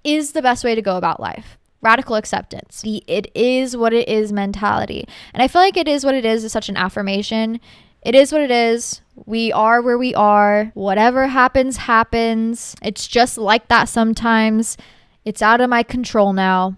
is the best way to go about life. Radical acceptance. The it is what it is mentality. And I feel like it is what it is such an affirmation. It is what it is. We are where we are. Whatever happens, happens. It's just like that sometimes. It's out of my control now.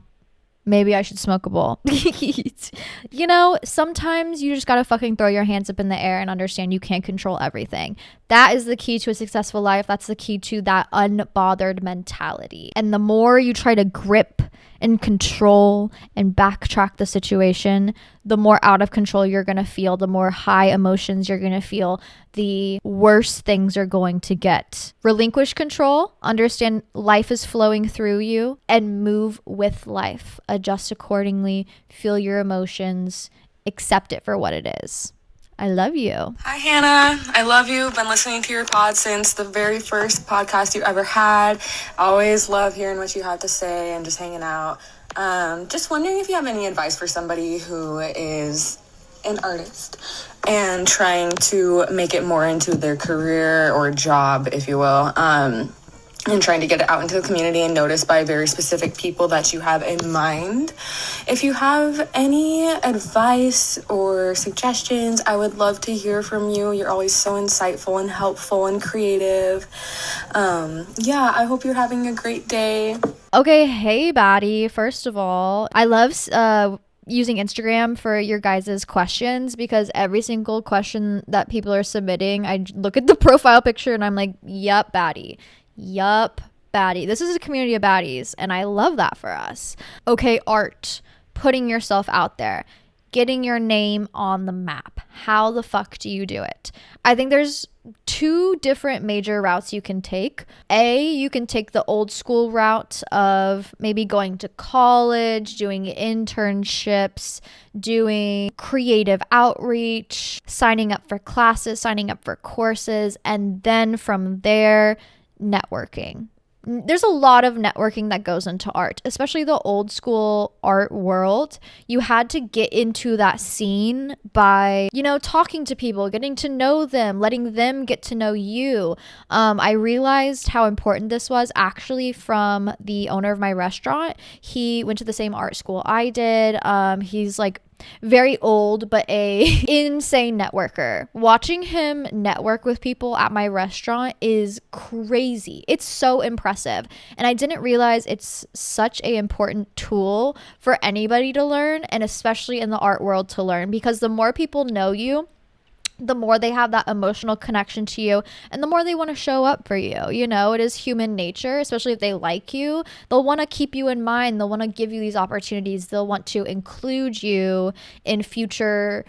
Maybe I should smoke a bowl. You know, sometimes you just gotta fucking throw your hands up in the air and understand you can't control everything. That is the key to a successful life. That's the key to that unbothered mentality. And the more you try to grip and control and backtrack the situation, the more out of control you're going to feel, the more high emotions you're going to feel, the worse things are going to get. Relinquish control, understand life is flowing through you, and move with life. Adjust accordingly, feel your emotions, accept it for what it is. I love you. Hi, Hannah. I love you. Been listening to your pod since the very first podcast you ever had. Always love hearing what you have to say and just hanging out. Just wondering if you have any advice for somebody who is an artist and trying to make it more into their career or job, if you will, and trying to get it out into the community and noticed by very specific people that you have in mind. If you have any advice or suggestions, I would love to hear from you. You're always so insightful and helpful and creative. I hope you're having a great day. Okay, hey, baddie. First of all, I love using Instagram for your guys' questions, because every single question that people are submitting, I look at the profile picture and I'm like, yup, baddie. Yup, baddie. This is a community of baddies, and I love that for us. Okay, art. Putting yourself out there. Getting your name on the map. How the fuck do you do it? I think there's two different major routes you can take. You can take the old school route of maybe going to college, doing internships, doing creative outreach, signing up for classes, signing up for courses, and then from there, networking. there's a lot of networking that goes into art, especially the old school art world. You had to get into that scene by, talking to people, getting to know them, letting them get to know you. I realized how important this was actually from the owner of my restaurant. He went to the same art school I did. He's like very old, but a insane networker. Watching him network with people at my restaurant is crazy. It's so impressive. And I didn't realize it's such a important tool for anybody to learn, and especially in the art world to learn, because the more people know you, the more they have that emotional connection to you, and the more they want to show up for you. It is human nature, especially if they like you. They'll want to keep you in mind. They'll want to give you these opportunities. They'll want to include you in future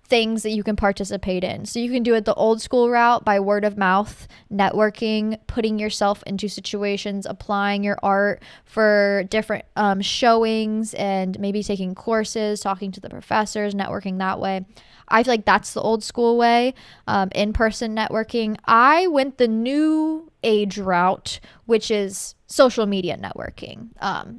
things that you can participate in. So you can do it the old school route by word of mouth, networking, putting yourself into situations, applying your art for different showings, and maybe taking courses, talking to the professors, networking that way. I feel like that's the old school way, in-person networking. I went the new age route, which is social media networking,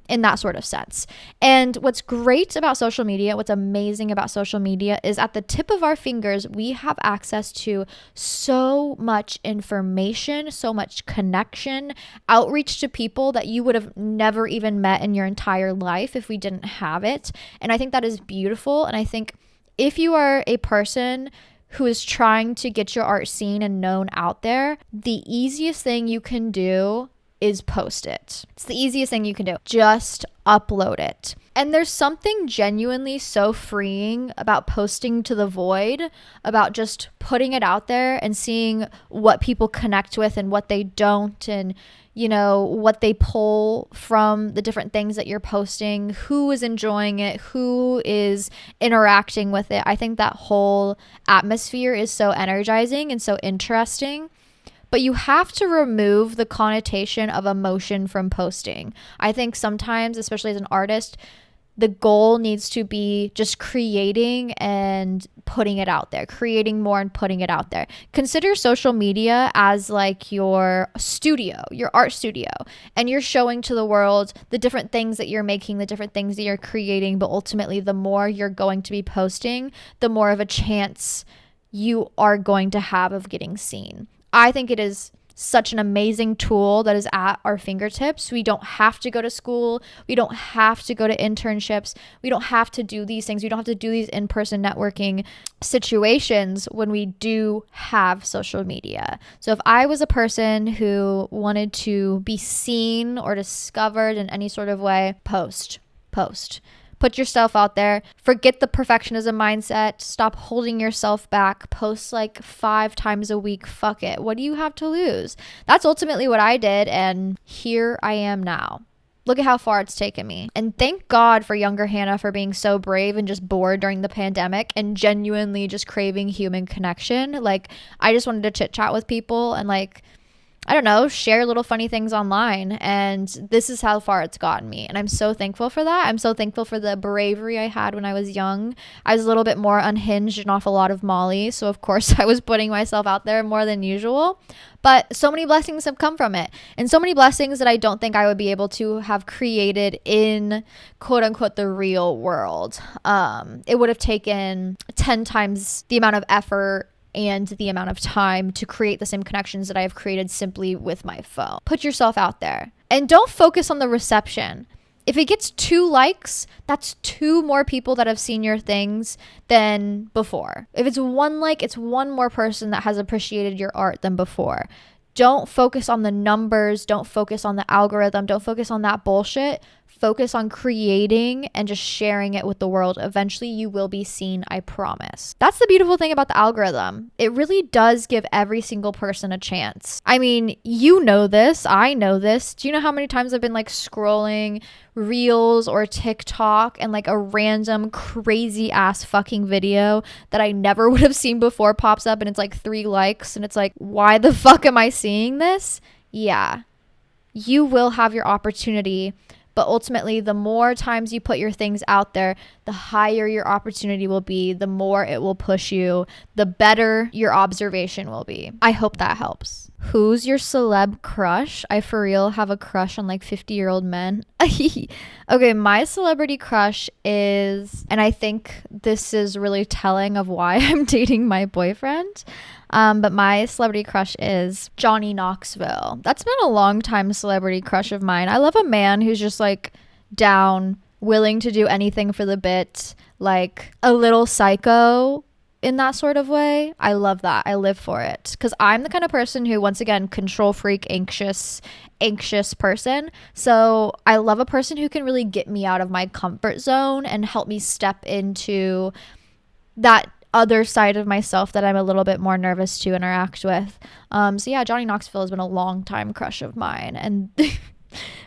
in that sort of sense. And what's great about social media, what's amazing about social media, is at the tip of our fingers, we have access to so much information, so much connection, outreach to people that you would have never even met in your entire life if we didn't have it. And I think that is beautiful. And I think if you are a person who is trying to get your art seen and known out there, the easiest thing you can do is post it. It's the easiest thing you can do. Just upload it. And there's something genuinely so freeing about posting to the void, about just putting it out there and seeing what people connect with and what they don't, and what they pull from the different things that you're posting, who is enjoying it, who is interacting with it. I think that whole atmosphere is so energizing and so interesting. But you have to remove the connotation of emotion from posting. I think sometimes, especially as an artist, the goal needs to be just creating and putting it out there, creating more and putting it out there. Consider social media as like your studio, your art studio, and you're showing to the world the different things that you're making, the different things that you're creating. But ultimately, the more you're going to be posting, the more of a chance you are going to have of getting seen. I think it is such an amazing tool that is at our fingertips. We don't have to go to school. We don't have to go to internships. We don't have to do these things. We don't have to do these in-person networking situations when we do have social media. So if I was a person who wanted to be seen or discovered in any sort of way, post. Put yourself out there. Forget the perfectionism mindset. Stop holding yourself back. Post like 5 times a week. Fuck it. What do you have to lose? That's ultimately what I did. And here I am now. Look at how far it's taken me. And thank God for younger Hannah for being so brave and just bored during the pandemic and genuinely just craving human connection. Like, I just wanted to chit chat with people and I don't know, share little funny things online. And this is how far it's gotten me. And I'm so thankful for that. I'm so thankful for the bravery I had when I was young. I was a little bit more unhinged and off a lot of Molly. So of course I was putting myself out there more than usual. But so many blessings have come from it. And so many blessings that I don't think I would be able to have created in quote unquote the real world. It would have taken 10 times the amount of effort and the amount of time to create the same connections that I have created simply with my phone. Put yourself out there and don't focus on the reception. If it gets 2 likes, that's 2 more people that have seen your things than before. If it's 1 like, it's 1 more person that has appreciated your art than before. Don't focus on the numbers. Don't focus on the algorithm. Don't focus on that bullshit. Focus on creating and just sharing it with the world. Eventually you will be seen, I promise. That's the beautiful thing about the algorithm. It really does give every single person a chance. I mean, you know this. I know this. Do you know how many times I've been scrolling Reels or TikTok and a random crazy ass fucking video that I never would have seen before pops up and it's 3 likes and it's why the fuck am I seeing this? Yeah. You will have your opportunity. But ultimately, the more times you put your things out there, the higher your opportunity will be, the more it will push you, the better your observation will be. I hope that helps. Who's your celeb crush? I for real have a crush on like 50-year-old men. Okay, my celebrity crush is, and I think this is really telling of why I'm dating my boyfriend. But my celebrity crush is Johnny Knoxville. That's been a long time celebrity crush of mine. I love a man who's just like down, willing to do anything for the bit, like a little psycho in that sort of way. I love that. I live for it because I'm the kind of person who, once again, control freak, anxious person. So I love a person who can really get me out of my comfort zone and help me step into that other side of myself that I'm a little bit more nervous to interact with. So yeah, Johnny Knoxville has been a long time crush of mine and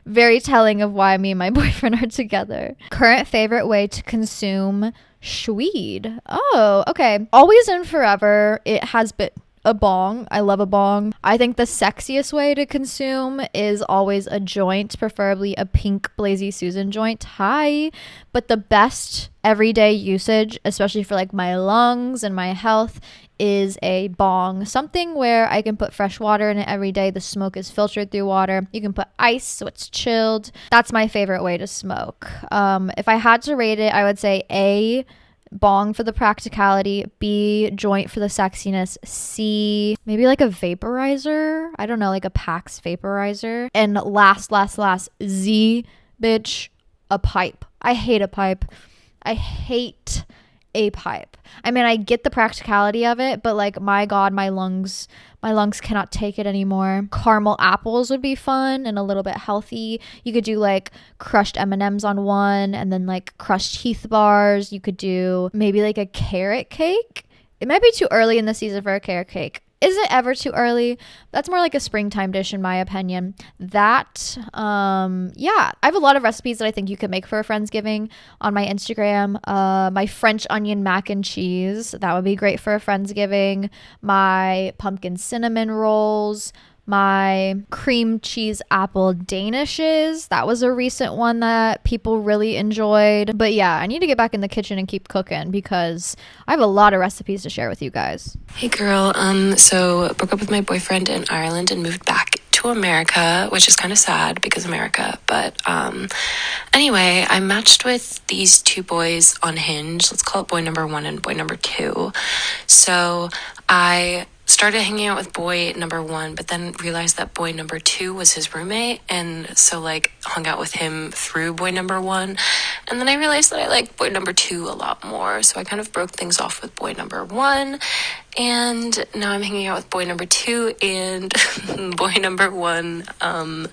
very telling of why me and my boyfriend are together. Current favorite way to consume Schweed. Oh, okay. Always and forever, it has been a bong. I love a bong. I think the sexiest way to consume is always a joint, preferably a pink Blazy Susan joint. Hi. But the best everyday usage, especially for like my lungs and my health, is a bong. Something where I can put fresh water in it every day. The smoke is filtered through water. You can put ice so it's chilled. That's my favorite way to smoke. If I had to rate it, I would say A, bong for the practicality, B, joint for the sexiness, C, maybe like a vaporizer. I don't know, like a Pax vaporizer. And last, Z, bitch, a pipe. I hate a pipe. I hate a pipe. I mean, I get the practicality of it, but like, my God, my lungs cannot take it anymore. Caramel apples would be fun and a little bit healthy. You could do like crushed M&Ms on one and then like crushed Heath bars. You could do maybe like a carrot cake. It might be too early in the season for a carrot cake. Is it ever too early? That's more like a springtime dish in my opinion. That, yeah, I have a lot of recipes that I think you could make for a Friendsgiving on my Instagram. My French onion mac and cheese, that would be great for a Friendsgiving. My pumpkin cinnamon rolls, my cream cheese apple danishes. That was a recent one that people really enjoyed. But yeah, I need to get back in the kitchen and keep cooking because I have a lot of recipes to share with you guys. Hey girl, so broke up with my boyfriend in Ireland and moved back to America, which is kind of sad because America, but anyway, I matched with these two boys on Hinge. Let's call it boy number 1 and boy number 2. So I started hanging out with boy number 1, but then realized that boy number 2 was his roommate, and so like hung out with him through boy number 1, and then I realized that I like boy number 2 a lot more, so I kind of broke things off with boy number 1, and now I'm hanging out with boy number 2, and boy number 1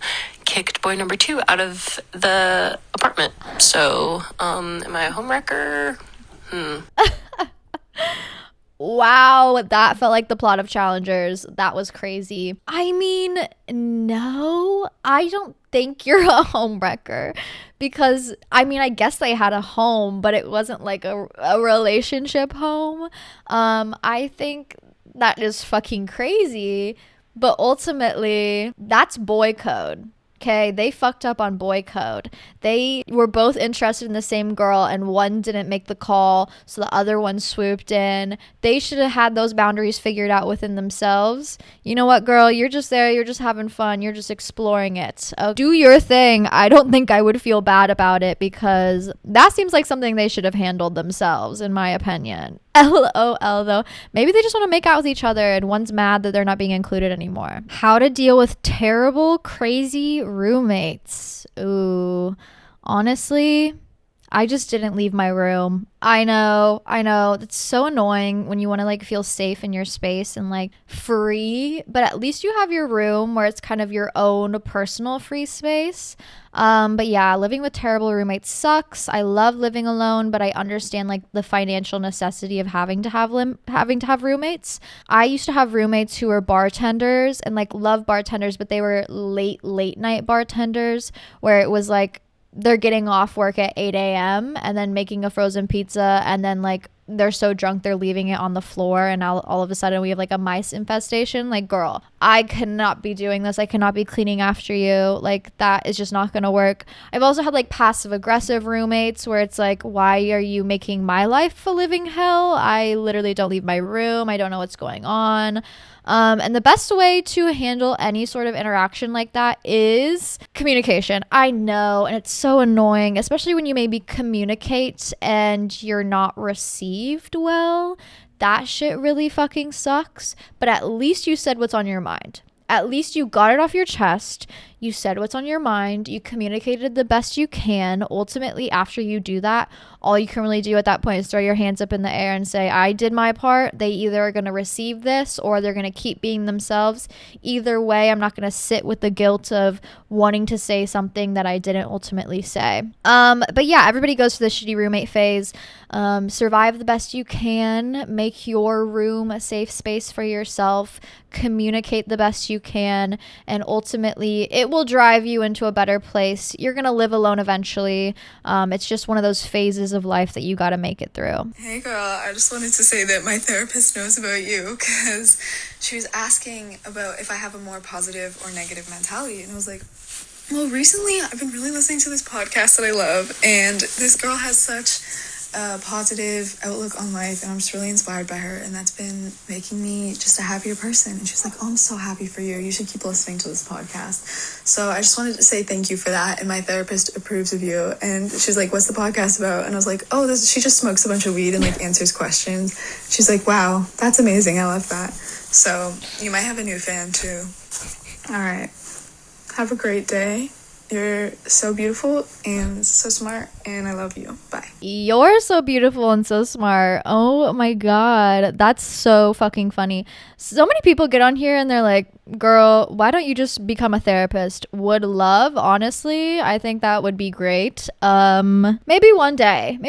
kicked boy number 2 out of the apartment. So am I a homewrecker? Wow, that felt like the plot of Challengers. That was crazy. I mean, no, I don't think you're a homewrecker because, I mean, I guess they had a home, but it wasn't like a relationship home. I think that is fucking crazy, but ultimately, that's boy code. Okay, they fucked up on boy code. They were both interested in the same girl and one didn't make the call, so the other one swooped in. They should have had those boundaries figured out within themselves. You know what, girl? You're just there. You're just having fun. You're just exploring it. Do your thing. I don't think I would feel bad about it because that seems like something they should have handled themselves, in my opinion. LOL though. Maybe they just want to make out with each other and one's mad that they're not being included anymore. How to deal with terrible, crazy roommates. Ooh, honestly, I just didn't leave my room. I know. It's so annoying when you want to like feel safe in your space and like free, but at least you have your room where it's kind of your own personal free space. But yeah, living with terrible roommates sucks. I love living alone, but I understand like the financial necessity of having to have roommates. I used to have roommates who were bartenders and like love bartenders, but they were late night bartenders where it was like they're getting off work at 8 a.m. and then making a frozen pizza and then like they're so drunk they're leaving it on the floor and now all of a sudden we have like a mice infestation. Like, girl, I cannot be doing this. I cannot be cleaning after you. Like, that is just not going to work. I've also had like passive aggressive roommates where it's like, why are you making my life a living hell? I literally don't leave my room. I don't know what's going on. And the best way to handle any sort of interaction like that is communication. I know, and it's so annoying, especially when you maybe communicate and you're not received well. That shit really fucking sucks. But at least you said what's on your mind. At least you got it off your chest. You said what's on your mind. You communicated the best you can. Ultimately, after you do that, all you can really do at that point is throw your hands up in the air and say, I did my part. They either are going to receive this or they're going to keep being themselves. Either way, I'm not going to sit with the guilt of wanting to say something that I didn't ultimately say. But yeah, everybody goes through the shitty roommate phase. Survive the best you can. Make your room a safe space for yourself. Communicate the best you can. And ultimately, it will drive you into a better place. You're going to live alone eventually. It's just one of those phases of life that you got to make it through. Hey girl, I just wanted to say that my therapist knows about you because she was asking about if I have a more positive or negative mentality. And I was like, well, recently I've been really listening to this podcast that I love. And this girl has such a positive outlook on life. And I'm just really inspired by her. And that's been making me just a happier person. And she's like, oh, I'm so happy for you. You should keep listening to this podcast. So I just wanted to say thank you for that. And my therapist approves of you. And she's like, what's the podcast about? And I was like, oh, she just smokes a bunch of weed and like answers questions. She's like, wow, that's amazing. I love that. So you might have a new fan too. All right. Have a great day. You're so beautiful and so smart, and I love you. Bye. You're so beautiful and so smart. Oh my God. That's so fucking funny. So many people get on here and they're like, girl, why don't you just become a therapist? Would love, honestly. I think that would be great. Maybe one day.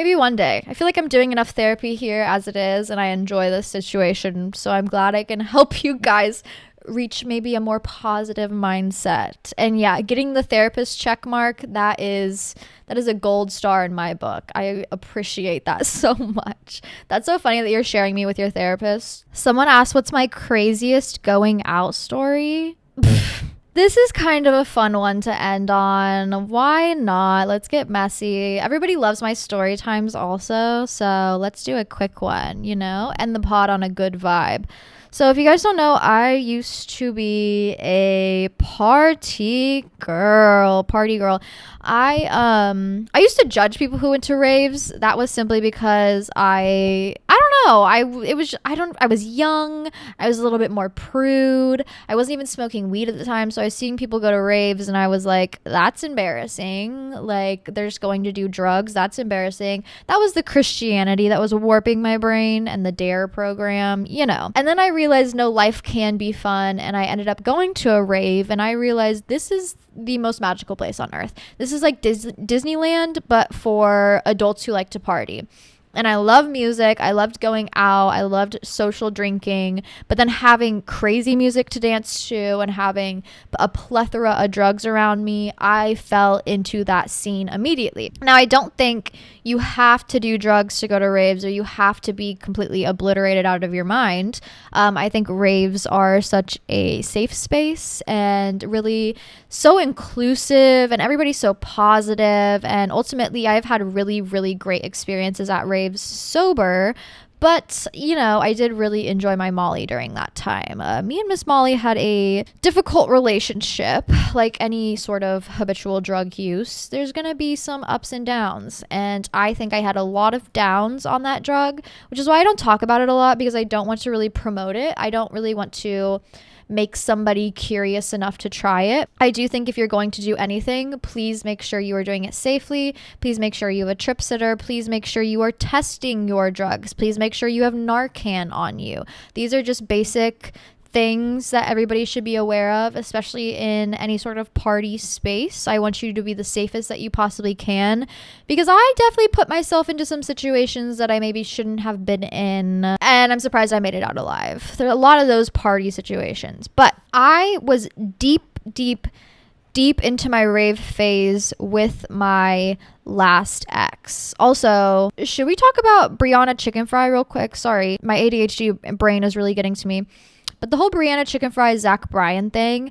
I feel like I'm doing enough therapy here as it is, and I enjoy this situation. So I'm glad I can help you guys reach maybe a more positive mindset. And yeah, getting the therapist check mark, that is a gold star in my book. I appreciate that so much. That's so funny that you're sharing me with your therapist. Someone asked, what's my craziest going out story? This is kind of a fun one to end on. Why not? Let's get messy. Everybody loves my story times also, so let's do a quick one, end the pod on a good vibe. So if you guys don't know, I used to be a party girl. I used to judge people who went to raves. That was simply because I don't know. I was young. I was a little bit more prude. I wasn't even smoking weed at the time, so I was seeing people go to raves and I was like, that's embarrassing. Like, they're just going to do drugs. That's embarrassing. That was the Christianity that was warping my brain and the DARE program, And then I realized no, life can be fun, and I ended up going to a rave and I realized this is the most magical place on earth. This is like Disneyland, but for adults who like to party. And I love music. I loved going out. I loved social drinking. But then having crazy music to dance to and having a plethora of drugs around me, I fell into that scene immediately. Now, I don't think you have to do drugs to go to raves or you have to be completely obliterated out of your mind. I think raves are such a safe space and really so inclusive, and everybody's so positive. And ultimately, I've had really, really great experiences at raves sober. But, I did really enjoy my Molly during that time. Me and Miss Molly had a difficult relationship. Like any sort of habitual drug use, there's going to be some ups and downs. And I think I had a lot of downs on that drug, which is why I don't talk about it a lot, because I don't want to really promote it. I don't really want to make somebody curious enough to try it. I do think if you're going to do anything, please make sure you are doing it safely. Please make sure you have a trip sitter. Please make sure you are testing your drugs. Please make sure you have Narcan on you. These are just basic things that everybody should be aware of, especially in any sort of party space. I want you to be the safest that you possibly can, because I definitely put myself into some situations that I maybe shouldn't have been in, and I'm surprised I made it out alive. There are a lot of those party situations, but I was deep into my rave phase with my last ex. Also, should we talk about Brianna chicken fry real quick? Sorry, my ADHD brain is really getting to me. But the whole Brianna Chicken Fries Zach Bryan thing,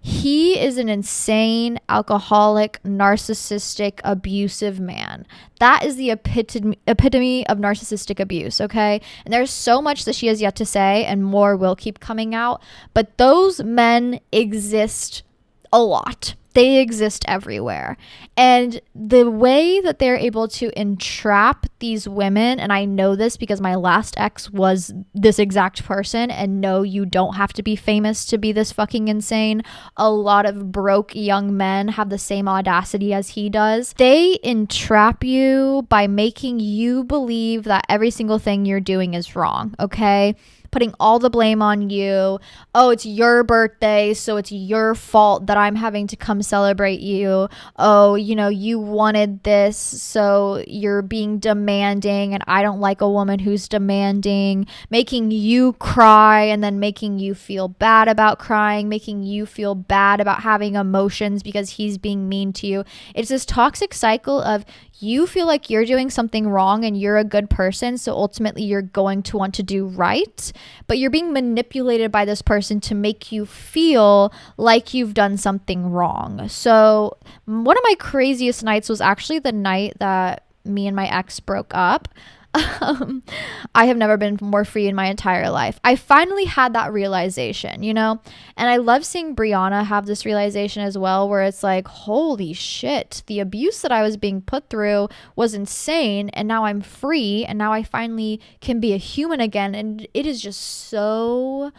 he is an insane, alcoholic, narcissistic, abusive man. That is the epitome of narcissistic abuse, okay? And there's so much that she has yet to say, and more will keep coming out. But those men exist a lot. They exist everywhere. And the way that they're able to entrap these women, and I know this because my last ex was this exact person, and no, you don't have to be famous to be this fucking insane. A lot of broke young men have the same audacity as he does. They entrap you by making you believe that every single thing you're doing is wrong, okay? Putting all the blame on you. Oh, it's your birthday, so it's your fault that I'm having to come celebrate you. Oh, you know, you wanted this, so you're being demanding, and I don't like a woman who's demanding. Making you cry and then making you feel bad about crying, making you feel bad about having emotions because he's being mean to you. It's this toxic cycle of you feel like you're doing something wrong and you're a good person, so ultimately you're going to want to do right, but you're being manipulated by this person to make you feel like you've done something wrong. So one of my craziest nights was actually the night that me and my ex broke up. I have never been more free in my entire life. I finally had that realization, you know, and I love seeing Brianna have this realization as well, where it's like, holy shit, the abuse that I was being put through was insane, and now I'm free, and now I finally can be a human again, and it is just so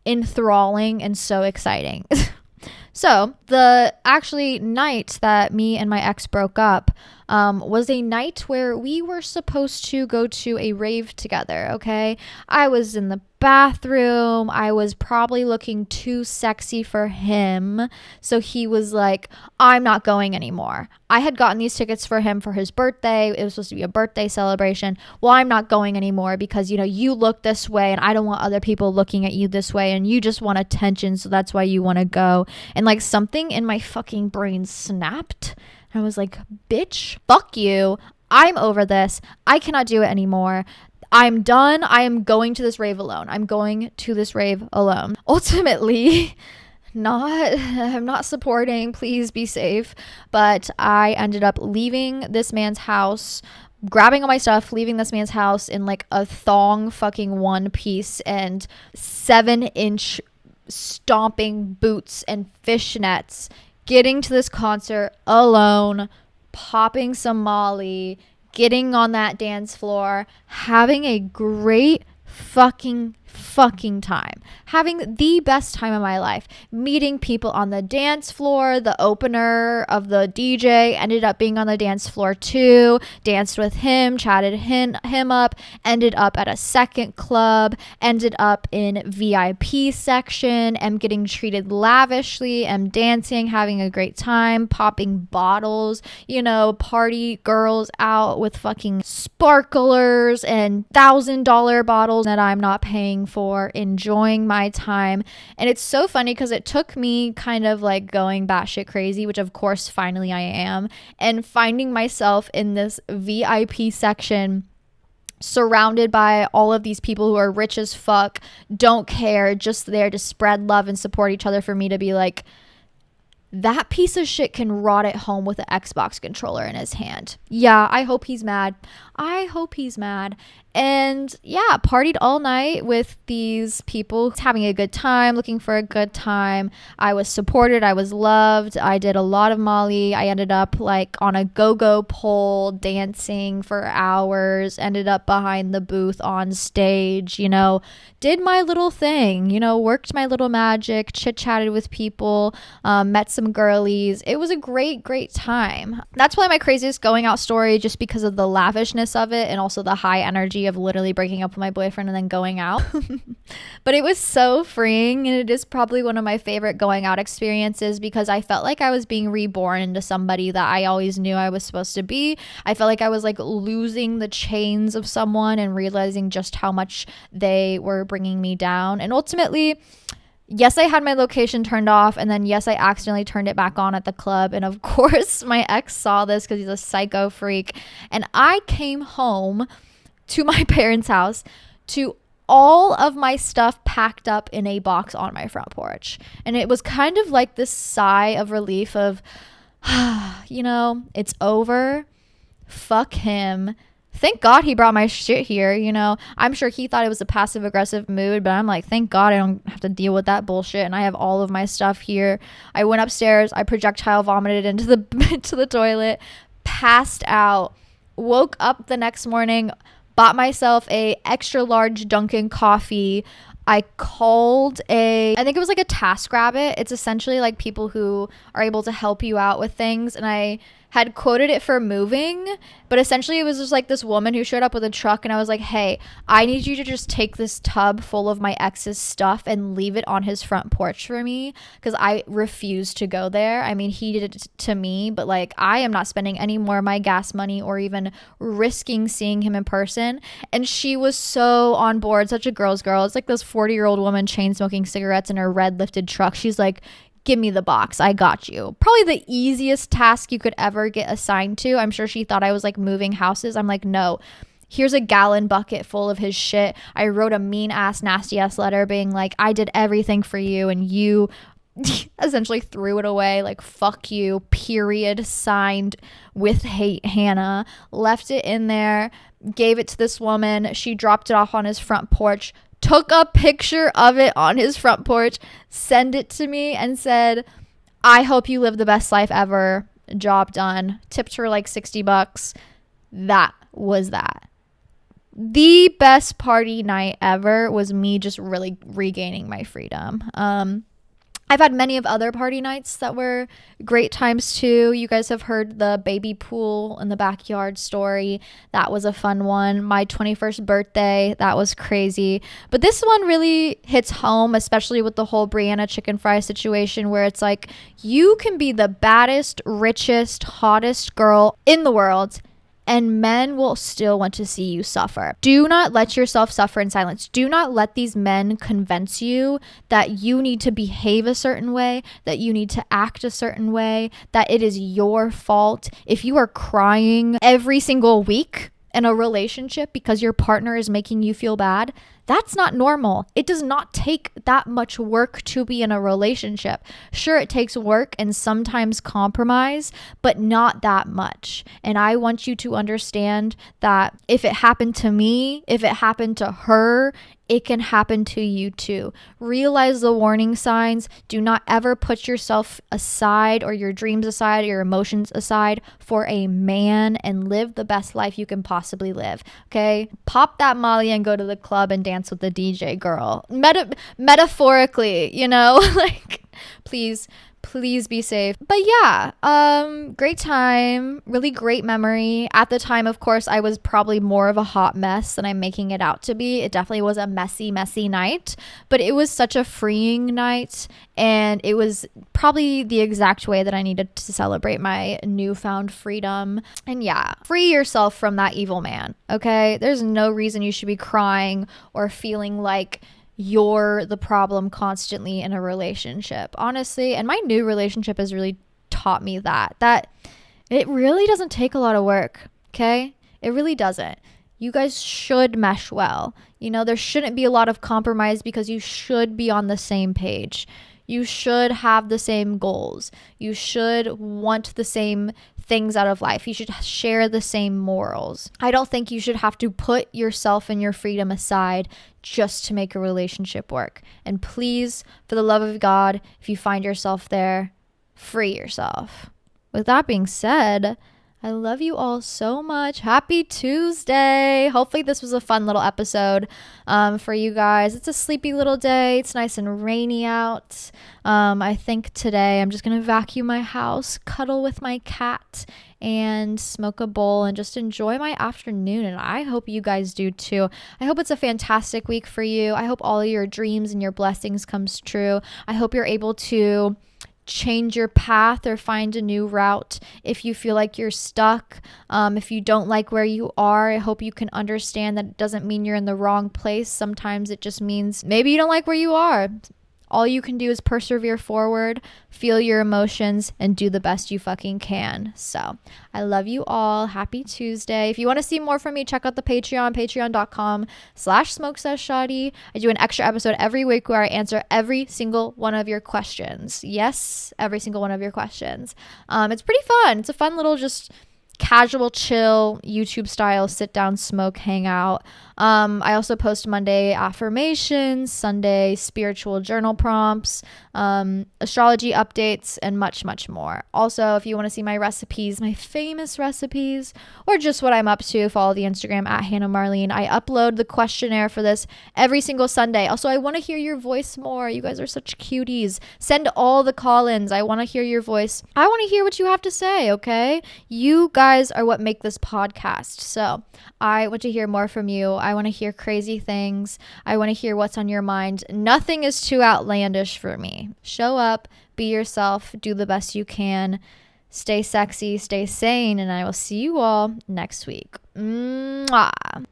enthralling and so exciting. So the actually night that me and my ex broke up was a night where we were supposed to go to a rave together, okay? I was in the bathroom. I was probably looking too sexy for him. So he was like, I'm not going anymore. I had gotten these tickets for him for his birthday. It was supposed to be a birthday celebration. Well, I'm not going anymore because, you know, you look this way and I don't want other people looking at you this way, and you just want attention. So that's why you want to go. And like something in my fucking brain snapped. I was like, bitch, fuck you. I'm over this. I cannot do it anymore. I'm done. I am going to this rave alone. I'm going to this rave alone. Ultimately, I'm not supporting. Please be safe. But I ended up leaving this man's house, grabbing all my stuff, leaving this man's house in like a thong fucking one piece and 7-inch stomping boots and fishnets, getting to this concert alone, popping some Molly, getting on that dance floor, having a great fucking time, having the best time of my life, meeting people on the dance floor. The opener of the DJ ended up being on the dance floor too, danced with him, chatted him up, ended up at a second club, ended up in VIP section, am getting treated lavishly, am dancing, having a great time, popping bottles, you know, party girls out with fucking sparklers and $1,000 bottles that I'm not paying for, enjoying my time. And it's so funny because it took me kind of like going batshit crazy, which of course finally I am, and finding myself in this VIP section surrounded by all of these people who are rich as fuck, don't care, just there to spread love and support each other, for me to be like, that piece of shit can rot at home with an Xbox controller in his hand. Yeah, I hope he's mad. And yeah, partied all night with these people, having a good time, looking for a good time. I was supported. I was loved. I did a lot of Molly. I ended up like on a go-go pole dancing for hours, ended up behind the booth on stage, you know, did my little thing, you know, worked my little magic, chit-chatted with people, met some girlies. It was a great time. That's probably my craziest going out story, just because of the lavishness of it and also the high energy of literally breaking up with my boyfriend and then going out. But it was so freeing, and it is probably one of my favorite going out experiences because I felt like I was being reborn into somebody that I always knew I was supposed to be. I felt like I was like losing the chains of someone and realizing just how much they were bringing me down. And ultimately, yes, I had my location turned off, and then yes, I accidentally turned it back on at the club. And of course, my ex saw this because he's a psycho freak. And I came home to my parents' house to all of my stuff packed up in a box on my front porch. And it was kind of like this sigh of relief of, you know, it's over. Fuck him. Thank God he brought my shit here, you know. I'm sure he thought it was a passive aggressive mood, but I'm like, thank God I don't have to deal with that bullshit, and I have all of my stuff here. I went upstairs, I projectile vomited into the into the toilet, passed out, woke up the next morning, bought myself a extra large Dunkin' coffee. I called I think it was like a TaskRabbit. It's essentially like people who are able to help you out with things. And I had quoted it for moving, but essentially it was just like this woman who showed up with a truck, and I was like, hey, I need you to just take this tub full of my ex's stuff and leave it on his front porch for me, because I refuse to go there. I mean, he did it to me, but like, I am not spending any more of my gas money or even risking seeing him in person. And she was so on board, such a girl's girl. It's like this 40-year-old woman chain smoking cigarettes in her red lifted truck. She's like, give me the box, I got you. Probably the easiest task you could ever get assigned to. I'm sure she thought I was like moving houses. I'm like, no, here's a gallon bucket full of his shit. I wrote a mean ass, nasty ass letter being like, I did everything for you and you essentially threw it away, like, fuck you, period, signed with hate, Hannah. Left it in there, gave it to this woman. She dropped it off on his front porch, took a picture of it on his front porch, sent it to me, and said, I hope you live the best life ever. Job done. Tipped her like $60. That was that. The best party night ever was me just really regaining my freedom. I've had many of other party nights that were great times too. You guys have heard the baby pool in the backyard story. That was a fun one. My 21st birthday, that was crazy. But this one really hits home, especially with the whole Brianna chicken fry situation, where it's like, you can be the baddest, richest, hottest girl in the world, and men will still want to see you suffer. Do not let yourself suffer in silence. Do not let these men convince you that you need to behave a certain way, that you need to act a certain way, that it is your fault. If you are crying every single week in a relationship because your partner is making you feel bad, that's not normal. It does not take that much work to be in a relationship. Sure, it takes work and sometimes compromise, but not that much. And I want you to understand that if it happened to me, if it happened to her, it can happen to you too. Realize the warning signs. Do not ever put yourself aside or your dreams aside or your emotions aside for a man, and live the best life you can possibly live. Okay? Pop that Molly and go to the club and dance with the DJ girl. Metaphorically, you know? Like, please be safe. But yeah, great time, really great memory. At the time, of course, I was probably more of a hot mess than I'm making it out to be. It definitely was a messy night, but it was such a freeing night, and it was probably the exact way that I needed to celebrate my newfound freedom. And yeah, free yourself from that evil man, okay? There's no reason you should be crying or feeling like you're the problem constantly in a relationship, honestly. And my new relationship has really taught me that it really doesn't take a lot of work, okay? It really doesn't. You guys should mesh well. You know, there shouldn't be a lot of compromise because you should be on the same page. You should have the same goals. You should want the same things out of life. You should share the same morals. I don't think you should have to put yourself and your freedom aside just to make a relationship work. And please, for the love of God, if you find yourself there, free yourself. With that being said, I love you all so much. Happy Tuesday. Hopefully this was a fun little episode for you guys. It's a sleepy little day. It's nice and rainy out. I think today I'm just going to vacuum my house, cuddle with my cat, and smoke a bowl and just enjoy my afternoon. And I hope you guys do too. I hope it's a fantastic week for you. I hope all of your dreams and your blessings comes true. I hope you're able to change your path or find a new route if you feel like you're stuck. If you don't like where you are, I hope you can understand that it doesn't mean you're in the wrong place. Sometimes it just means maybe you don't like where you are. All you can do is persevere forward, feel your emotions, and do the best you fucking can. So I love you all. Happy Tuesday. If you want to see more from me, check out the Patreon, patreon.com/smokeseshshoddy. I do an extra episode every week where I answer every single one of your questions. Yes, every single one of your questions. It's pretty fun. It's a fun little just casual, chill, YouTube style, sit down, smoke, hang out. I also post Monday affirmations, Sunday spiritual journal prompts, astrology updates, and much, much more. Also, if you want to see my recipes, my famous recipes, or just what I'm up to, follow the Instagram at Hannah Marlene. I upload the questionnaire for this every single Sunday. Also, I want to hear your voice more. You guys are such cuties. Send all the call-ins. I want to hear your voice. I want to hear what you have to say, okay? You guys are what make this podcast. So I want to hear more from you. I want to hear crazy things. I want to hear what's on your mind. Nothing is too outlandish for me. Show up, be yourself, do the best you can. Stay sexy, stay sane, and I will see you all next week. Mwah.